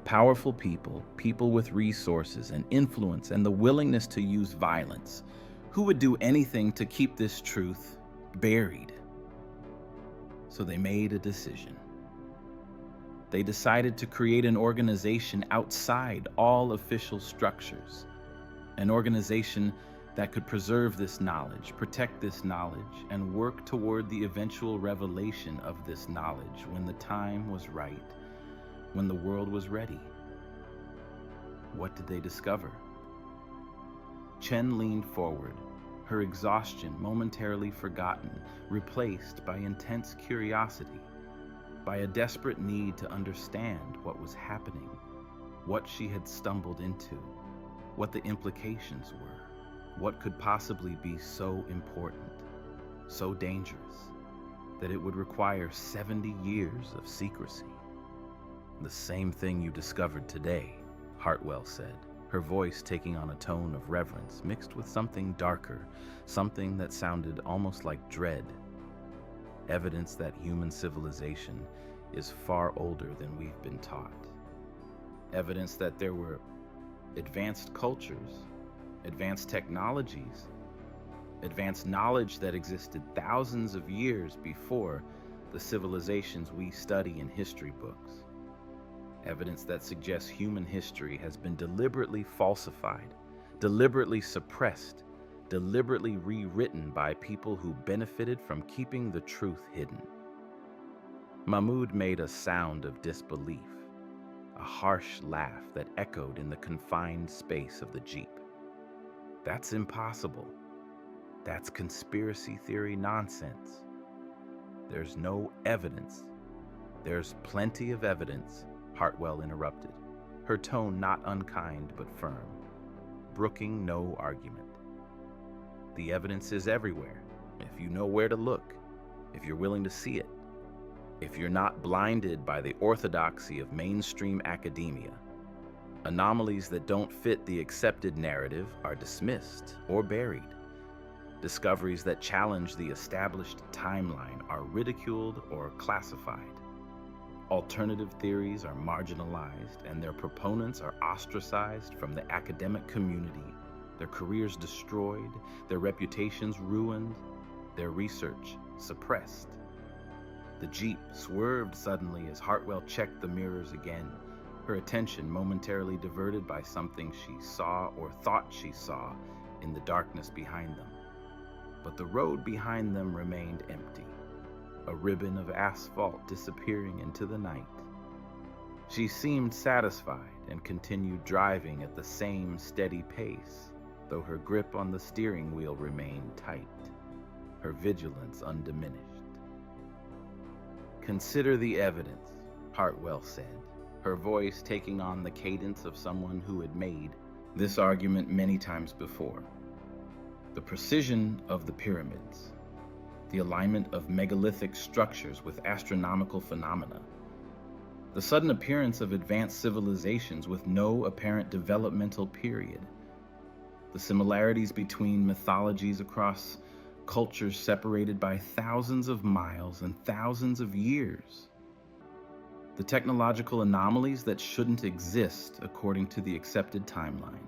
powerful people, people with resources and influence and the willingness to use violence, who would do anything to keep this truth buried. So they made a decision. They decided to create an organization outside all official structures, an organization that could preserve this knowledge, protect this knowledge, and work toward the eventual revelation of this knowledge when the time was right, when the world was ready. What did they discover? Chen leaned forward, her exhaustion momentarily forgotten, replaced by intense curiosity, by a desperate need to understand what was happening, what she had stumbled into, what the implications were, what could possibly be so important, so dangerous, that it would require 70 years of secrecy. The same thing you discovered today, Hartwell said, her voice taking on a tone of reverence mixed with something darker, something that sounded almost like dread. Evidence that human civilization is far older than we've been taught. Evidence that there were advanced cultures, advanced technologies, advanced knowledge that existed thousands of years before the civilizations we study in history books. Evidence that suggests human history has been deliberately falsified, deliberately suppressed, deliberately rewritten by people who benefited from keeping the truth hidden. Mahmoud made a sound of disbelief, a harsh laugh that echoed in the confined space of the Jeep. That's impossible. That's conspiracy theory nonsense. There's no evidence. There's plenty of evidence, Hartwell interrupted, her tone not unkind but firm, brooking no argument. The evidence is everywhere, if you know where to look, if you're willing to see it, if you're not blinded by the orthodoxy of mainstream academia. Anomalies that don't fit the accepted narrative are dismissed or buried. Discoveries that challenge the established timeline are ridiculed or classified. Alternative theories are marginalized, and their proponents are ostracized from the academic community, their careers destroyed, their reputations ruined, their research suppressed. The Jeep swerved suddenly as Hartwell checked the mirrors again, her attention momentarily diverted by something she saw or thought she saw in the darkness behind them. But the road behind them remained empty, a ribbon of asphalt disappearing into the night. She seemed satisfied and continued driving at the same steady pace, though her grip on the steering wheel remained tight, her vigilance undiminished. Consider the evidence, Hartwell said, her voice taking on the cadence of someone who had made this argument many times before. The precision of the pyramids, the alignment of megalithic structures with astronomical phenomena, the sudden appearance of advanced civilizations with no apparent developmental period, the similarities between mythologies across cultures separated by thousands of miles and thousands of years, the technological anomalies that shouldn't exist according to the accepted timeline,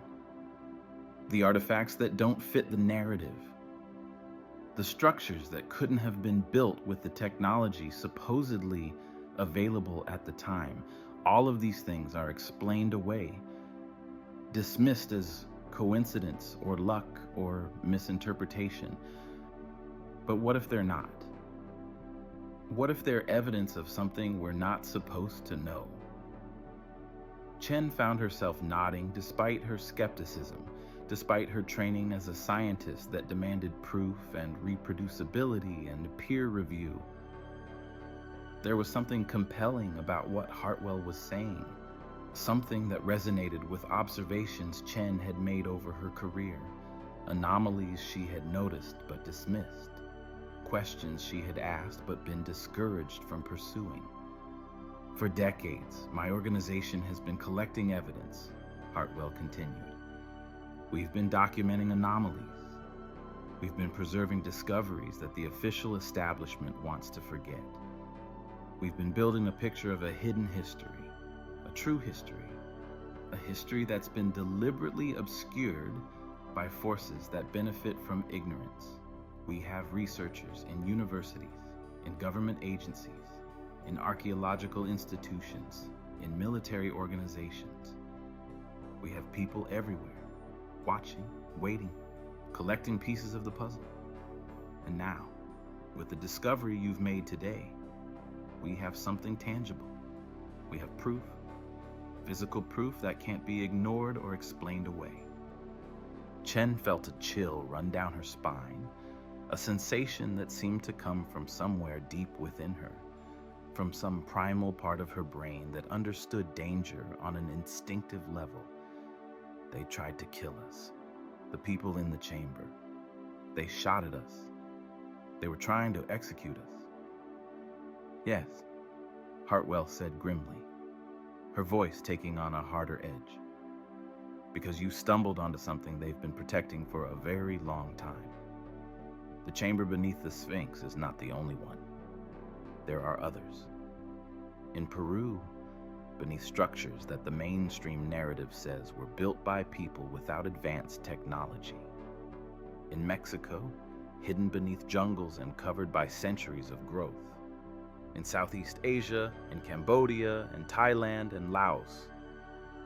the artifacts that don't fit the narrative, the structures that couldn't have been built with the technology supposedly available at the time. All of these things are explained away, dismissed as coincidence or luck or misinterpretation. But what if they're not? What if they're evidence of something we're not supposed to know? Chen found herself nodding despite her skepticism, despite her training as a scientist that demanded proof and reproducibility and peer review. There was something compelling about what Hartwell was saying, something that resonated with observations Chen had made over her career, anomalies she had noticed but dismissed, questions she had asked but been discouraged from pursuing. For decades, my organization has been collecting evidence, Hartwell continued. We've been documenting anomalies. We've been preserving discoveries that the official establishment wants to forget. We've been building a picture of a hidden history, a true history, a history that's been deliberately obscured by forces that benefit from ignorance. We have researchers in universities, in government agencies, in archaeological institutions, in military organizations. We have people everywhere, watching, waiting, collecting pieces of the puzzle. And now, with the discovery you've made today, we have something tangible. We have proof, physical proof that can't be ignored or explained away. Chen felt a chill run down her spine, a sensation that seemed to come from somewhere deep within her, from some primal part of her brain that understood danger on an instinctive level. They tried to kill us, the people in the chamber. They shot at us. They were trying to execute us. Yes, Hartwell said grimly, her voice taking on a harder edge. Because you stumbled onto something they've been protecting for a very long time. The chamber beneath the Sphinx is not the only one. There are others. In Peru, beneath structures that the mainstream narrative says were built by people without advanced technology. In Mexico, hidden beneath jungles and covered by centuries of growth. In Southeast Asia, in Cambodia, in Thailand, and Laos.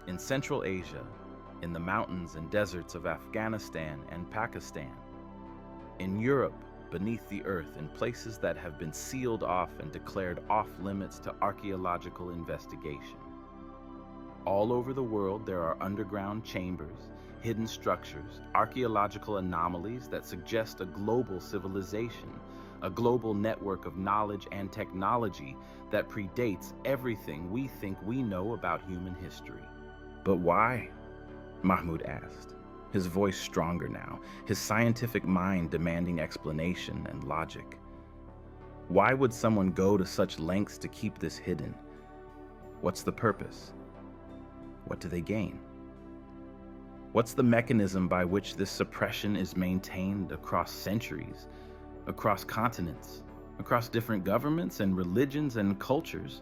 In Central Asia, in the mountains and deserts of Afghanistan and Pakistan. In Europe, beneath the earth, in places that have been sealed off and declared off-limits to archaeological investigation. All over the world, there are underground chambers, hidden structures, archaeological anomalies that suggest a global civilization, a global network of knowledge and technology that predates everything we think we know about human history. But why? Mahmoud asked, his voice stronger now, his scientific mind demanding explanation and logic. Why would someone go to such lengths to keep this hidden? What's the purpose? What do they gain? What's the mechanism by which this suppression is maintained across centuries, across continents, across different governments and religions and cultures?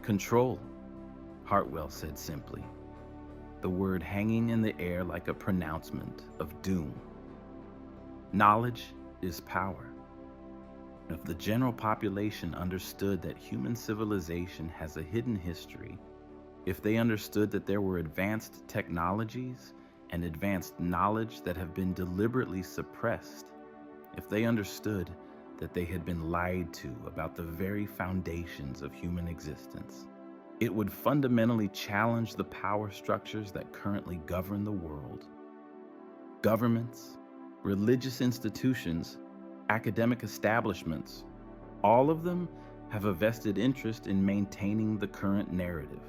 Control, Hartwell said simply, the word hanging in the air like a pronouncement of doom. Knowledge is power. If the general population understood that human civilization has a hidden history, if they understood that there were advanced technologies and advanced knowledge that have been deliberately suppressed, if they understood that they had been lied to about the very foundations of human existence, it would fundamentally challenge the power structures that currently govern the world. Governments, religious institutions, academic establishments, all of them have a vested interest in maintaining the current narrative.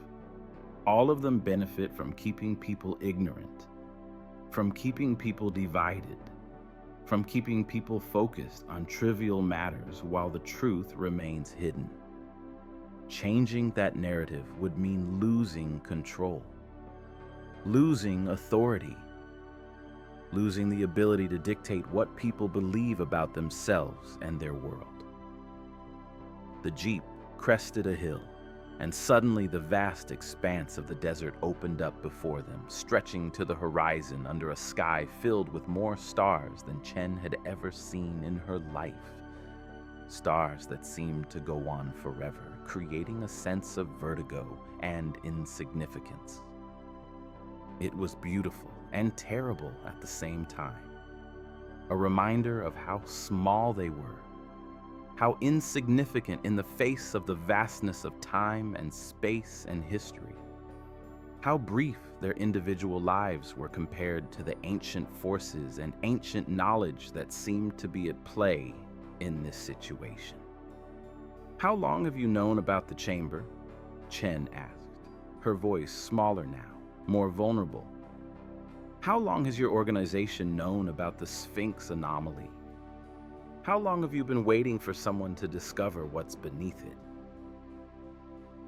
All of them benefit from keeping people ignorant, from keeping people divided, from keeping people focused on trivial matters while the truth remains hidden. Changing that narrative would mean losing control, losing authority, losing the ability to dictate what people believe about themselves and their world. The Jeep crested a hill, and suddenly the vast expanse of the desert opened up before them, stretching to the horizon under a sky filled with more stars than Chen had ever seen in her life. Stars that seemed to go on forever, creating a sense of vertigo and insignificance. It was beautiful and terrible at the same time, a reminder of how small they were, how insignificant in the face of the vastness of time and space and history, how brief their individual lives were compared to the ancient forces and ancient knowledge that seemed to be at play in this situation. "How long have you known about the chamber?" Chen asked, her voice smaller now, more vulnerable. "How long has your organization known about the Sphinx anomaly? How long have you been waiting for someone to discover what's beneath it?"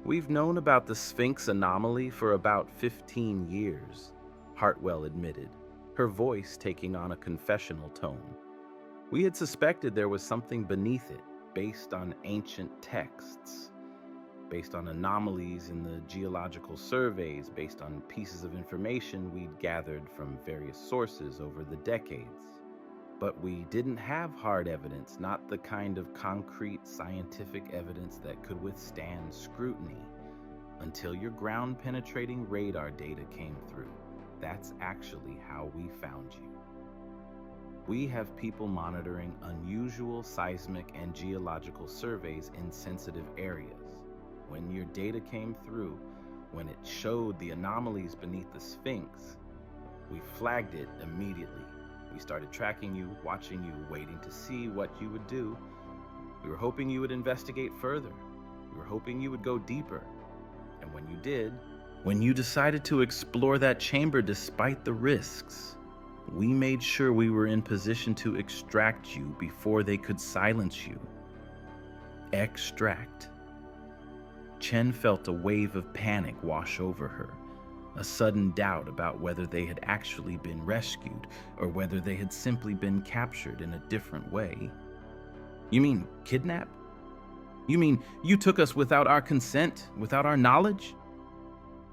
"We've known about the Sphinx anomaly for about 15 years, Hartwell admitted, her voice taking on a confessional tone. "We had suspected there was something beneath it, based on ancient texts, based on anomalies in the geological surveys, based on pieces of information we'd gathered from various sources over the decades. But we didn't have hard evidence, not the kind of concrete scientific evidence that could withstand scrutiny, until your ground-penetrating radar data came through. That's actually how we found you. We have people monitoring unusual seismic and geological surveys in sensitive areas. When your data came through, when it showed the anomalies beneath the Sphinx, we flagged it immediately. We started tracking you, watching you, waiting to see what you would do. We were hoping you would investigate further. We were hoping you would go deeper. And when you did, when you decided to explore that chamber despite the risks, we made sure we were in position to extract you before they could silence you." Extract. Chen felt a wave of panic wash over her, a sudden doubt about whether they had actually been rescued or whether they had simply been captured in a different way. "You mean kidnap? You mean you took us without our consent, without our knowledge?"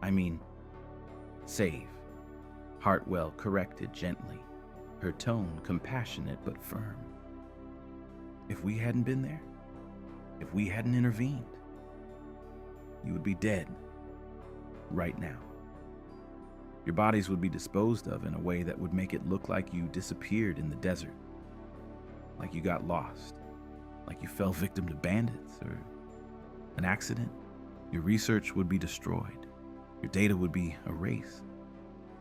"I mean, save," Hartwell corrected gently, her tone compassionate but firm. "If we hadn't been there, if we hadn't intervened, you would be dead right now. Your bodies would be disposed of in a way that would make it look like you disappeared in the desert, like you got lost, like you fell victim to bandits or an accident. Your research would be destroyed. Your data would be erased.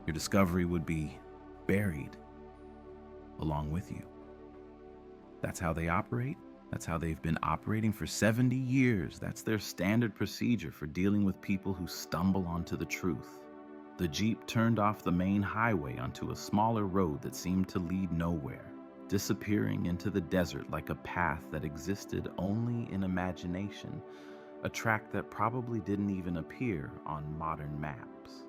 Your discovery would be buried along with you. That's how they operate. That's how they've been operating for 70 years. That's their standard procedure for dealing with people who stumble onto the truth." The Jeep turned off the main highway onto a smaller road that seemed to lead nowhere, disappearing into the desert like a path that existed only in imagination, a track that probably didn't even appear on modern maps.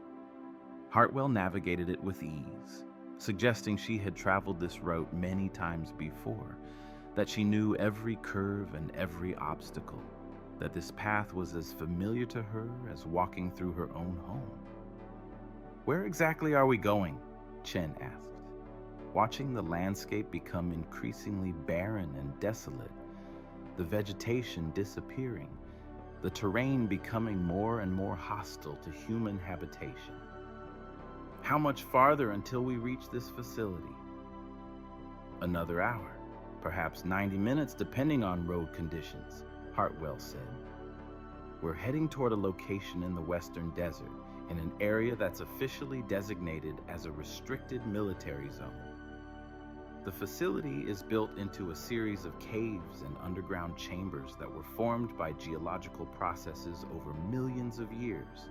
Hartwell navigated it with ease, suggesting she had traveled this route many times before, that she knew every curve and every obstacle, that this path was as familiar to her as walking through her own home. "Where exactly are we going?" Chen asked, watching the landscape become increasingly barren and desolate, the vegetation disappearing, the terrain becoming more and more hostile to human habitation. "How much farther until we reach this facility?" "Another hour, perhaps 90 minutes depending on road conditions," Hartwell said. "We're heading toward a location in the western desert, in an area that's officially designated as a restricted military zone. The facility is built into a series of caves and underground chambers that were formed by geological processes over millions of years.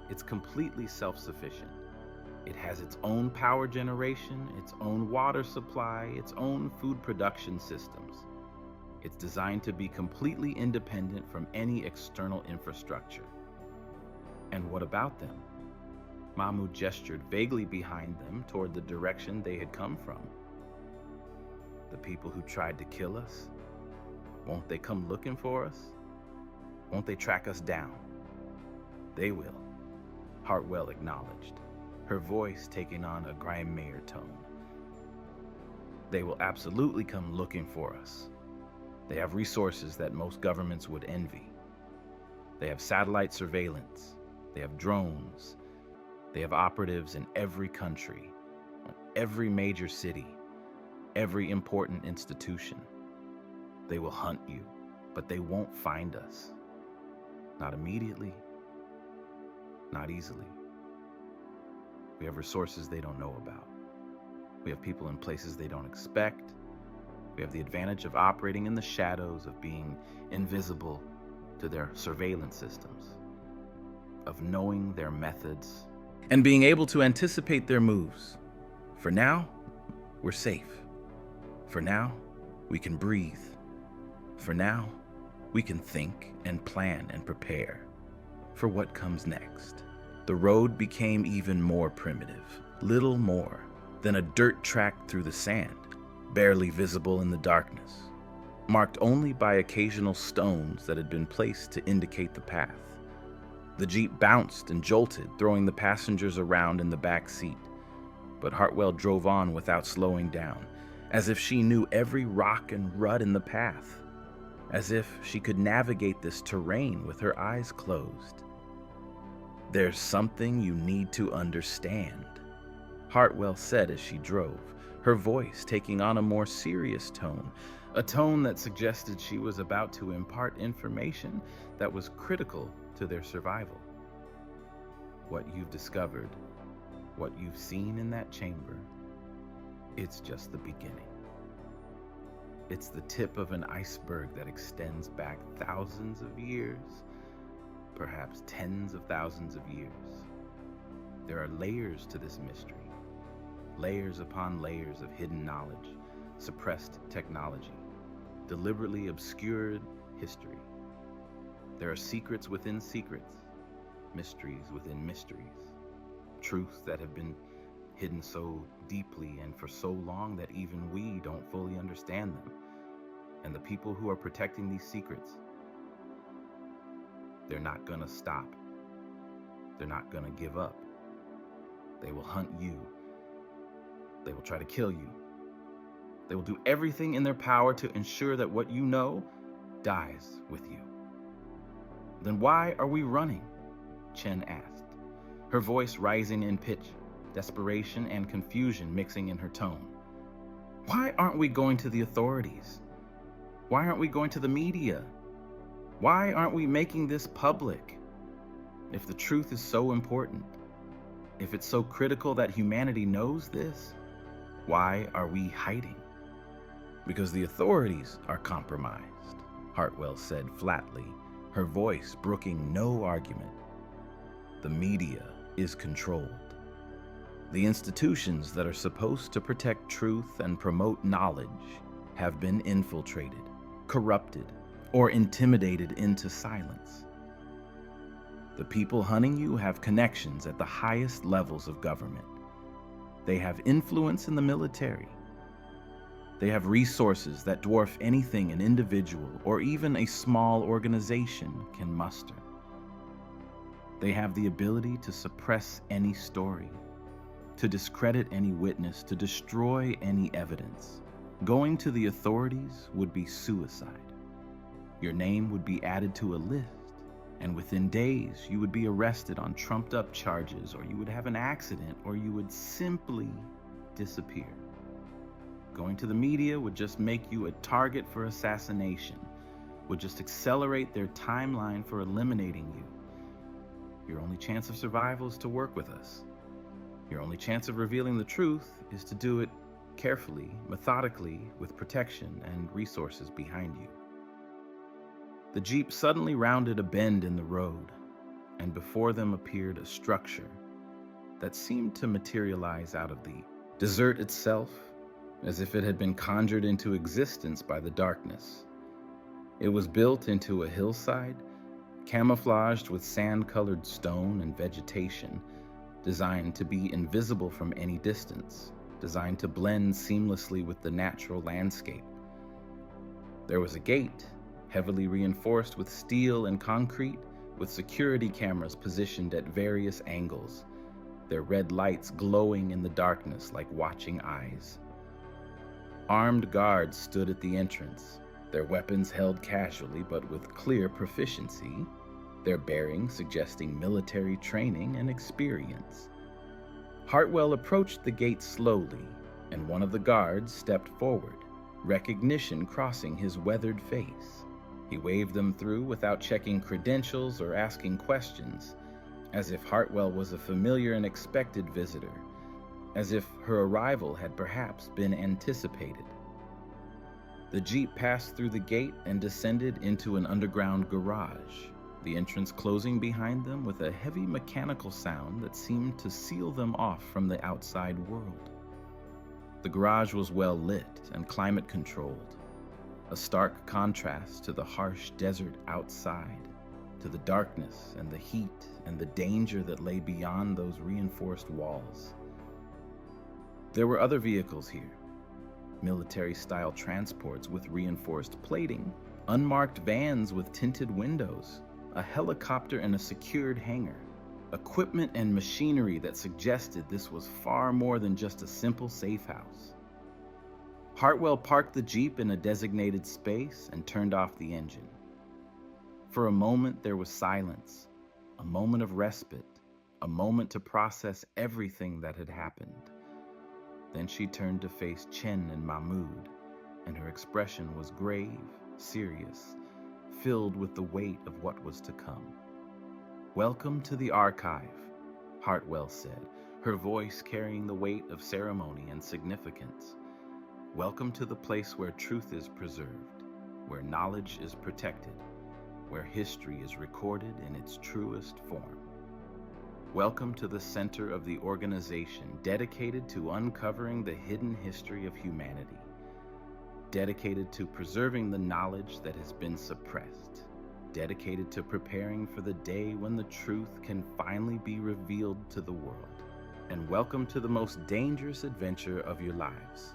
It's completely self-sufficient. It has its own power generation, its own water supply, its own food production systems. It's designed to be completely independent from any external infrastructure." "And what about them?" Mahmoud gestured vaguely behind them toward the direction they had come from. "The people who tried to kill us? Won't they come looking for us? Won't they track us down?" "They will," Hartwell acknowledged, her voice taking on a Grime tone. "They will absolutely come looking for us. They have resources that most governments would envy. They have satellite surveillance. They have drones. They have operatives in every country, every major city, every important institution. They will hunt you, but they won't find us. Not immediately, not easily. We have resources they don't know about. We have people in places they don't expect. We have the advantage of operating in the shadows, of being invisible to their surveillance systems, of knowing their methods, and being able to anticipate their moves. For now, we're safe. For now, we can breathe. For now, we can think and plan and prepare for what comes next. The road became even more primitive, little more than a dirt track through the sand, barely visible in the darkness, marked only by occasional stones that had been placed to indicate the path. The Jeep bounced and jolted, throwing the passengers around in the back seat, but Hartwell drove on without slowing down, as if she knew every rock and rut in the path, as if she could navigate this terrain with her eyes closed. "There's something you need to understand," Hartwell said as she drove, her voice taking on a more serious tone, a tone that suggested she was about to impart information that was critical to their survival. "What you've discovered, what you've seen in that chamber, it's just the beginning. It's the tip of an iceberg that extends back thousands of years, perhaps tens of thousands of years. There are layers to this mystery, layers upon layers of hidden knowledge, suppressed technology, deliberately obscured history. There are secrets within secrets, mysteries within mysteries, truths that have been hidden so deeply and for so long that even we don't fully understand them. And the people who are protecting these secrets, they're not gonna stop. They're not gonna give up. They will hunt you. They will try to kill you. They will do everything in their power to ensure that what you know dies with you." "Then why are we running?" Chen asked, her voice rising in pitch, desperation and confusion mixing in her tone. "Why aren't we going to the authorities? Why aren't we going to the media? Why aren't we making this public? If the truth is so important, if it's so critical that humanity knows this, why are we hiding?" "Because the authorities are compromised," Hartwell said flatly, her voice brooking no argument. "The media is controlled. The institutions that are supposed to protect truth and promote knowledge have been infiltrated, corrupted, or intimidated into silence. The people hunting you have connections at the highest levels of government. They have influence in the military. They have resources that dwarf anything an individual or even a small organization can muster. They have the ability to suppress any story, to discredit any witness, to destroy any evidence. Going to the authorities would be suicide. Your name would be added to a list, and within days you would be arrested on trumped-up charges, or you would have an accident, or you would simply disappear. Going to the media would just make you a target for assassination, would just accelerate their timeline for eliminating you. Your only chance of survival is to work with us. Your only chance of revealing the truth is to do it carefully, methodically, with protection and resources behind you." The Jeep suddenly rounded a bend in the road, and before them appeared a structure that seemed to materialize out of the desert itself, as if it had been conjured into existence by the darkness. It was built into a hillside, camouflaged with sand-colored stone and vegetation, designed to be invisible from any distance, designed to blend seamlessly with the natural landscape. There was a gate, heavily reinforced with steel and concrete, with security cameras positioned at various angles, their red lights glowing in the darkness like watching eyes. Armed guards stood at the entrance, their weapons held casually but with clear proficiency, their bearing suggesting military training and experience. Hartwell approached the gate slowly, and one of the guards stepped forward, recognition crossing his weathered face. He waved them through without checking credentials or asking questions, as if Hartwell was a familiar and expected visitor, as if her arrival had perhaps been anticipated. The Jeep passed through the gate and descended into an underground garage, the entrance closing behind them with a heavy mechanical sound that seemed to seal them off from the outside world. The garage was well lit and climate controlled, a stark contrast to the harsh desert outside, to the darkness and the heat and the danger that lay beyond those reinforced walls. There were other vehicles here, military-style transports with reinforced plating, unmarked vans with tinted windows, a helicopter and a secured hangar, equipment and machinery that suggested this was far more than just a simple safe house. Hartwell parked the Jeep in a designated space and turned off the engine. For a moment there was silence, a moment of respite, a moment to process everything that had happened. Then she turned to face Chen and Mahmoud, and her expression was grave, serious, filled with the weight of what was to come. "Welcome to the archive," Hartwell said, her voice carrying the weight of ceremony and significance. "Welcome to the place where truth is preserved, where knowledge is protected, where history is recorded in its truest form. Welcome to the center of the organization dedicated to uncovering the hidden history of humanity, dedicated to preserving the knowledge that has been suppressed, dedicated to preparing for the day when the truth can finally be revealed to the world. And welcome to the most dangerous adventure of your lives.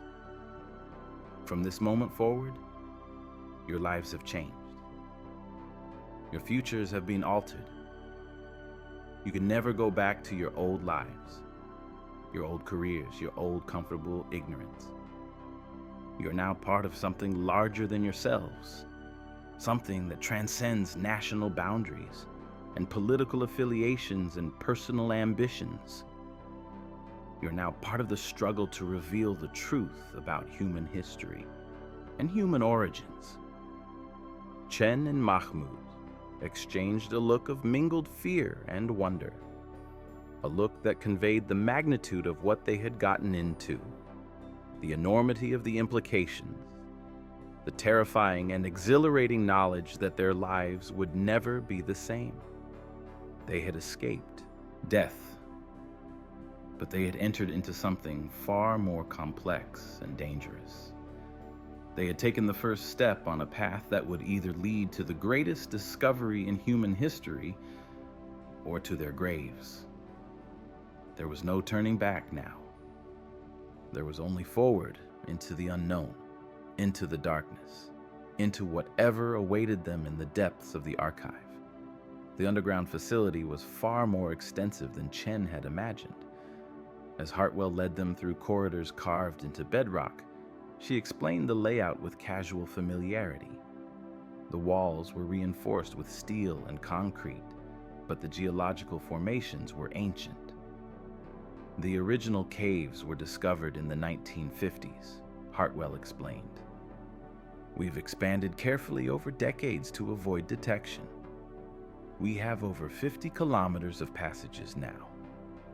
From this moment forward, your lives have changed. Your futures have been altered. You can never go back to your old lives, your old careers, your old comfortable ignorance. You're now part of something larger than yourselves, something that transcends national boundaries and political affiliations and personal ambitions. You're now part of the struggle to reveal the truth about human history and human origins. Chen and Mahmoud exchanged a look of mingled fear and wonder, a look that conveyed the magnitude of what they had gotten into, the enormity of the implications, the terrifying and exhilarating knowledge that their lives would never be the same. They had escaped death, but they had entered into something far more complex and dangerous. They had taken the first step on a path that would either lead to the greatest discovery in human history or to their graves. There was no turning back now. There was only forward into the unknown, into the darkness, into whatever awaited them in the depths of the archive. The underground facility was far more extensive than Chen had imagined. As Hartwell led them through corridors carved into bedrock, she explained the layout with casual familiarity. The walls were reinforced with steel and concrete, but the geological formations were ancient. The original caves were discovered in the 1950s, Hartwell explained. We've expanded carefully over decades to avoid detection. We have over 50 kilometers of passages now,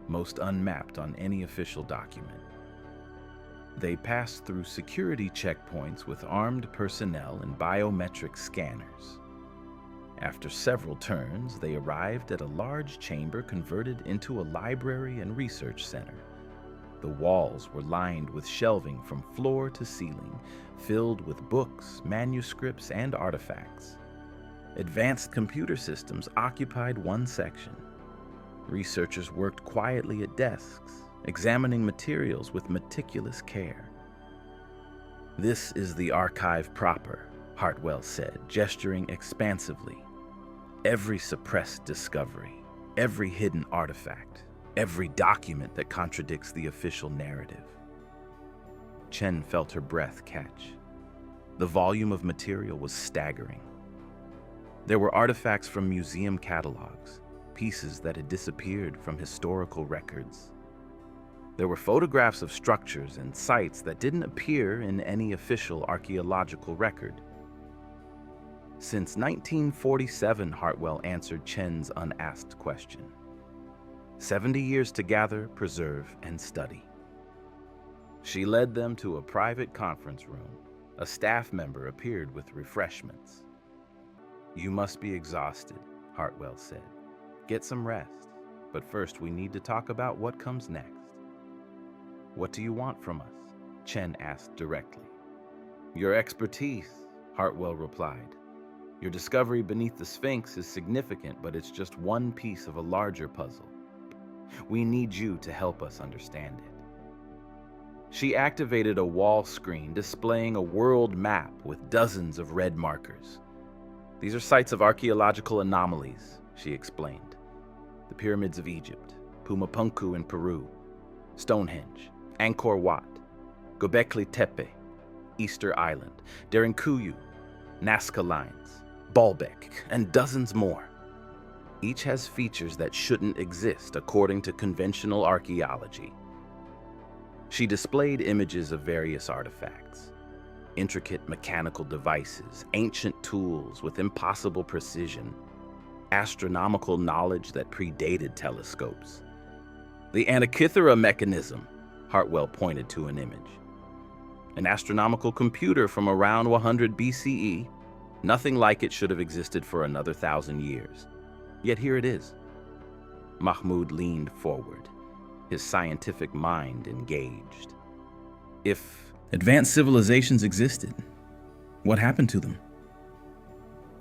most unmapped on any official document. They passed through security checkpoints with armed personnel and biometric scanners. After several turns, they arrived at a large chamber converted into a library and research center. The walls were lined with shelving from floor to ceiling, filled with books, manuscripts, and artifacts. Advanced computer systems occupied one section. Researchers worked quietly at desks, examining materials with meticulous care. "This is the archive proper," Hartwell said, gesturing expansively. "Every suppressed discovery, every hidden artifact, every document that contradicts the official narrative." Chen felt her breath catch. The volume of material was staggering. There were artifacts from museum catalogs, pieces that had disappeared from historical records. There were photographs of structures and sites that didn't appear in any official archaeological record. Since 1947, Hartwell answered Chen's unasked question. 70 years to gather, preserve, and study. She led them to a private conference room. A staff member appeared with refreshments. "You must be exhausted," Hartwell said. "Get some rest, but first we need to talk about what comes next." "What do you want from us?" Chen asked directly. "Your expertise," Hartwell replied. "Your discovery beneath the Sphinx is significant, but it's just one piece of a larger puzzle. We need you to help us understand it." She activated a wall screen displaying a world map with dozens of red markers. "These are sites of archaeological anomalies," she explained. "The pyramids of Egypt, Pumapunku in Peru, Stonehenge, Angkor Wat, Göbekli Tepe, Easter Island, Derinkuyu, Nazca Lines, Baalbek, and dozens more. Each has features that shouldn't exist according to conventional archaeology." She displayed images of various artifacts, intricate mechanical devices, ancient tools with impossible precision, astronomical knowledge that predated telescopes. "The Antikythera mechanism," Hartwell pointed to an image. "An astronomical computer from around 100 BCE. Nothing like it should have existed for another 1,000 years. Yet here it is." Mahmoud leaned forward, his scientific mind engaged. "If advanced civilizations existed, what happened to them?"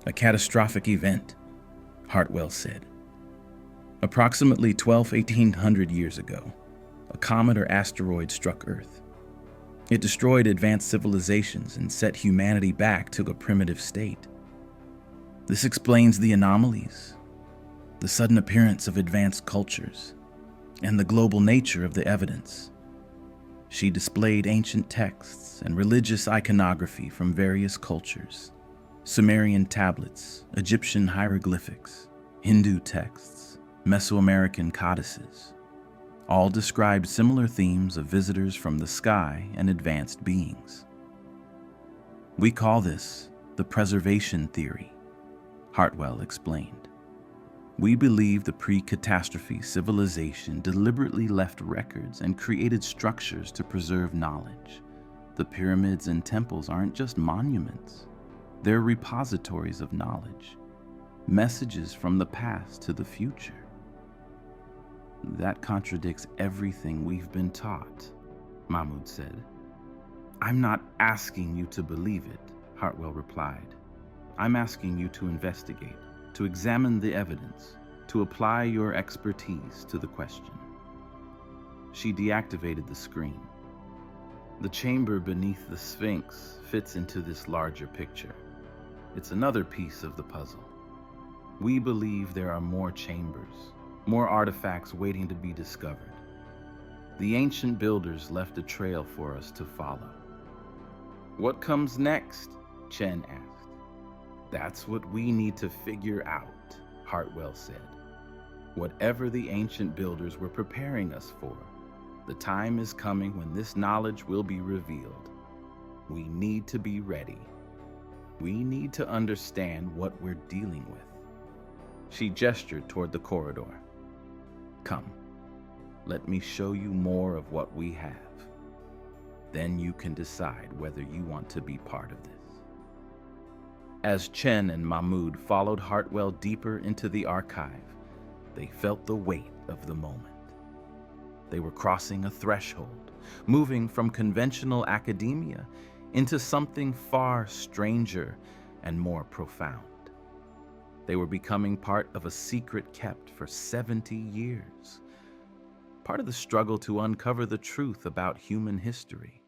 "A catastrophic event," Hartwell said. "Approximately 1,800 years ago, a comet or asteroid struck Earth. It destroyed advanced civilizations and set humanity back to a primitive state. This explains the anomalies, the sudden appearance of advanced cultures, and the global nature of the evidence." She displayed ancient texts and religious iconography from various cultures: Sumerian tablets, Egyptian hieroglyphics, Hindu texts, Mesoamerican codices. All described similar themes of visitors from the sky and advanced beings. "We call this the preservation theory," Hartwell explained. "We believe the pre-catastrophe civilization deliberately left records and created structures to preserve knowledge. The pyramids and temples aren't just monuments. They're repositories of knowledge, messages from the past to the future." "That contradicts everything we've been taught," Mahmoud said. "I'm not asking you to believe it," Hartwell replied. "I'm asking you to investigate, to examine the evidence, to apply your expertise to the question." She deactivated the screen. "The chamber beneath the Sphinx fits into this larger picture. It's another piece of the puzzle. We believe there are more chambers, more artifacts waiting to be discovered. The ancient builders left a trail for us to follow." "What comes next?" Chen asked. "That's what we need to figure out," Hartwell said. "Whatever the ancient builders were preparing us for, the time is coming when this knowledge will be revealed. We need to be ready. We need to understand what we're dealing with." She gestured toward the corridor. "Come, let me show you more of what we have. Then you can decide whether you want to be part of this." As Chen and Mahmoud followed Hartwell deeper into the archive, they felt the weight of the moment. They were crossing a threshold, moving from conventional academia into something far stranger and more profound. They were becoming part of a secret kept for 70 years, part of the struggle to uncover the truth about human history.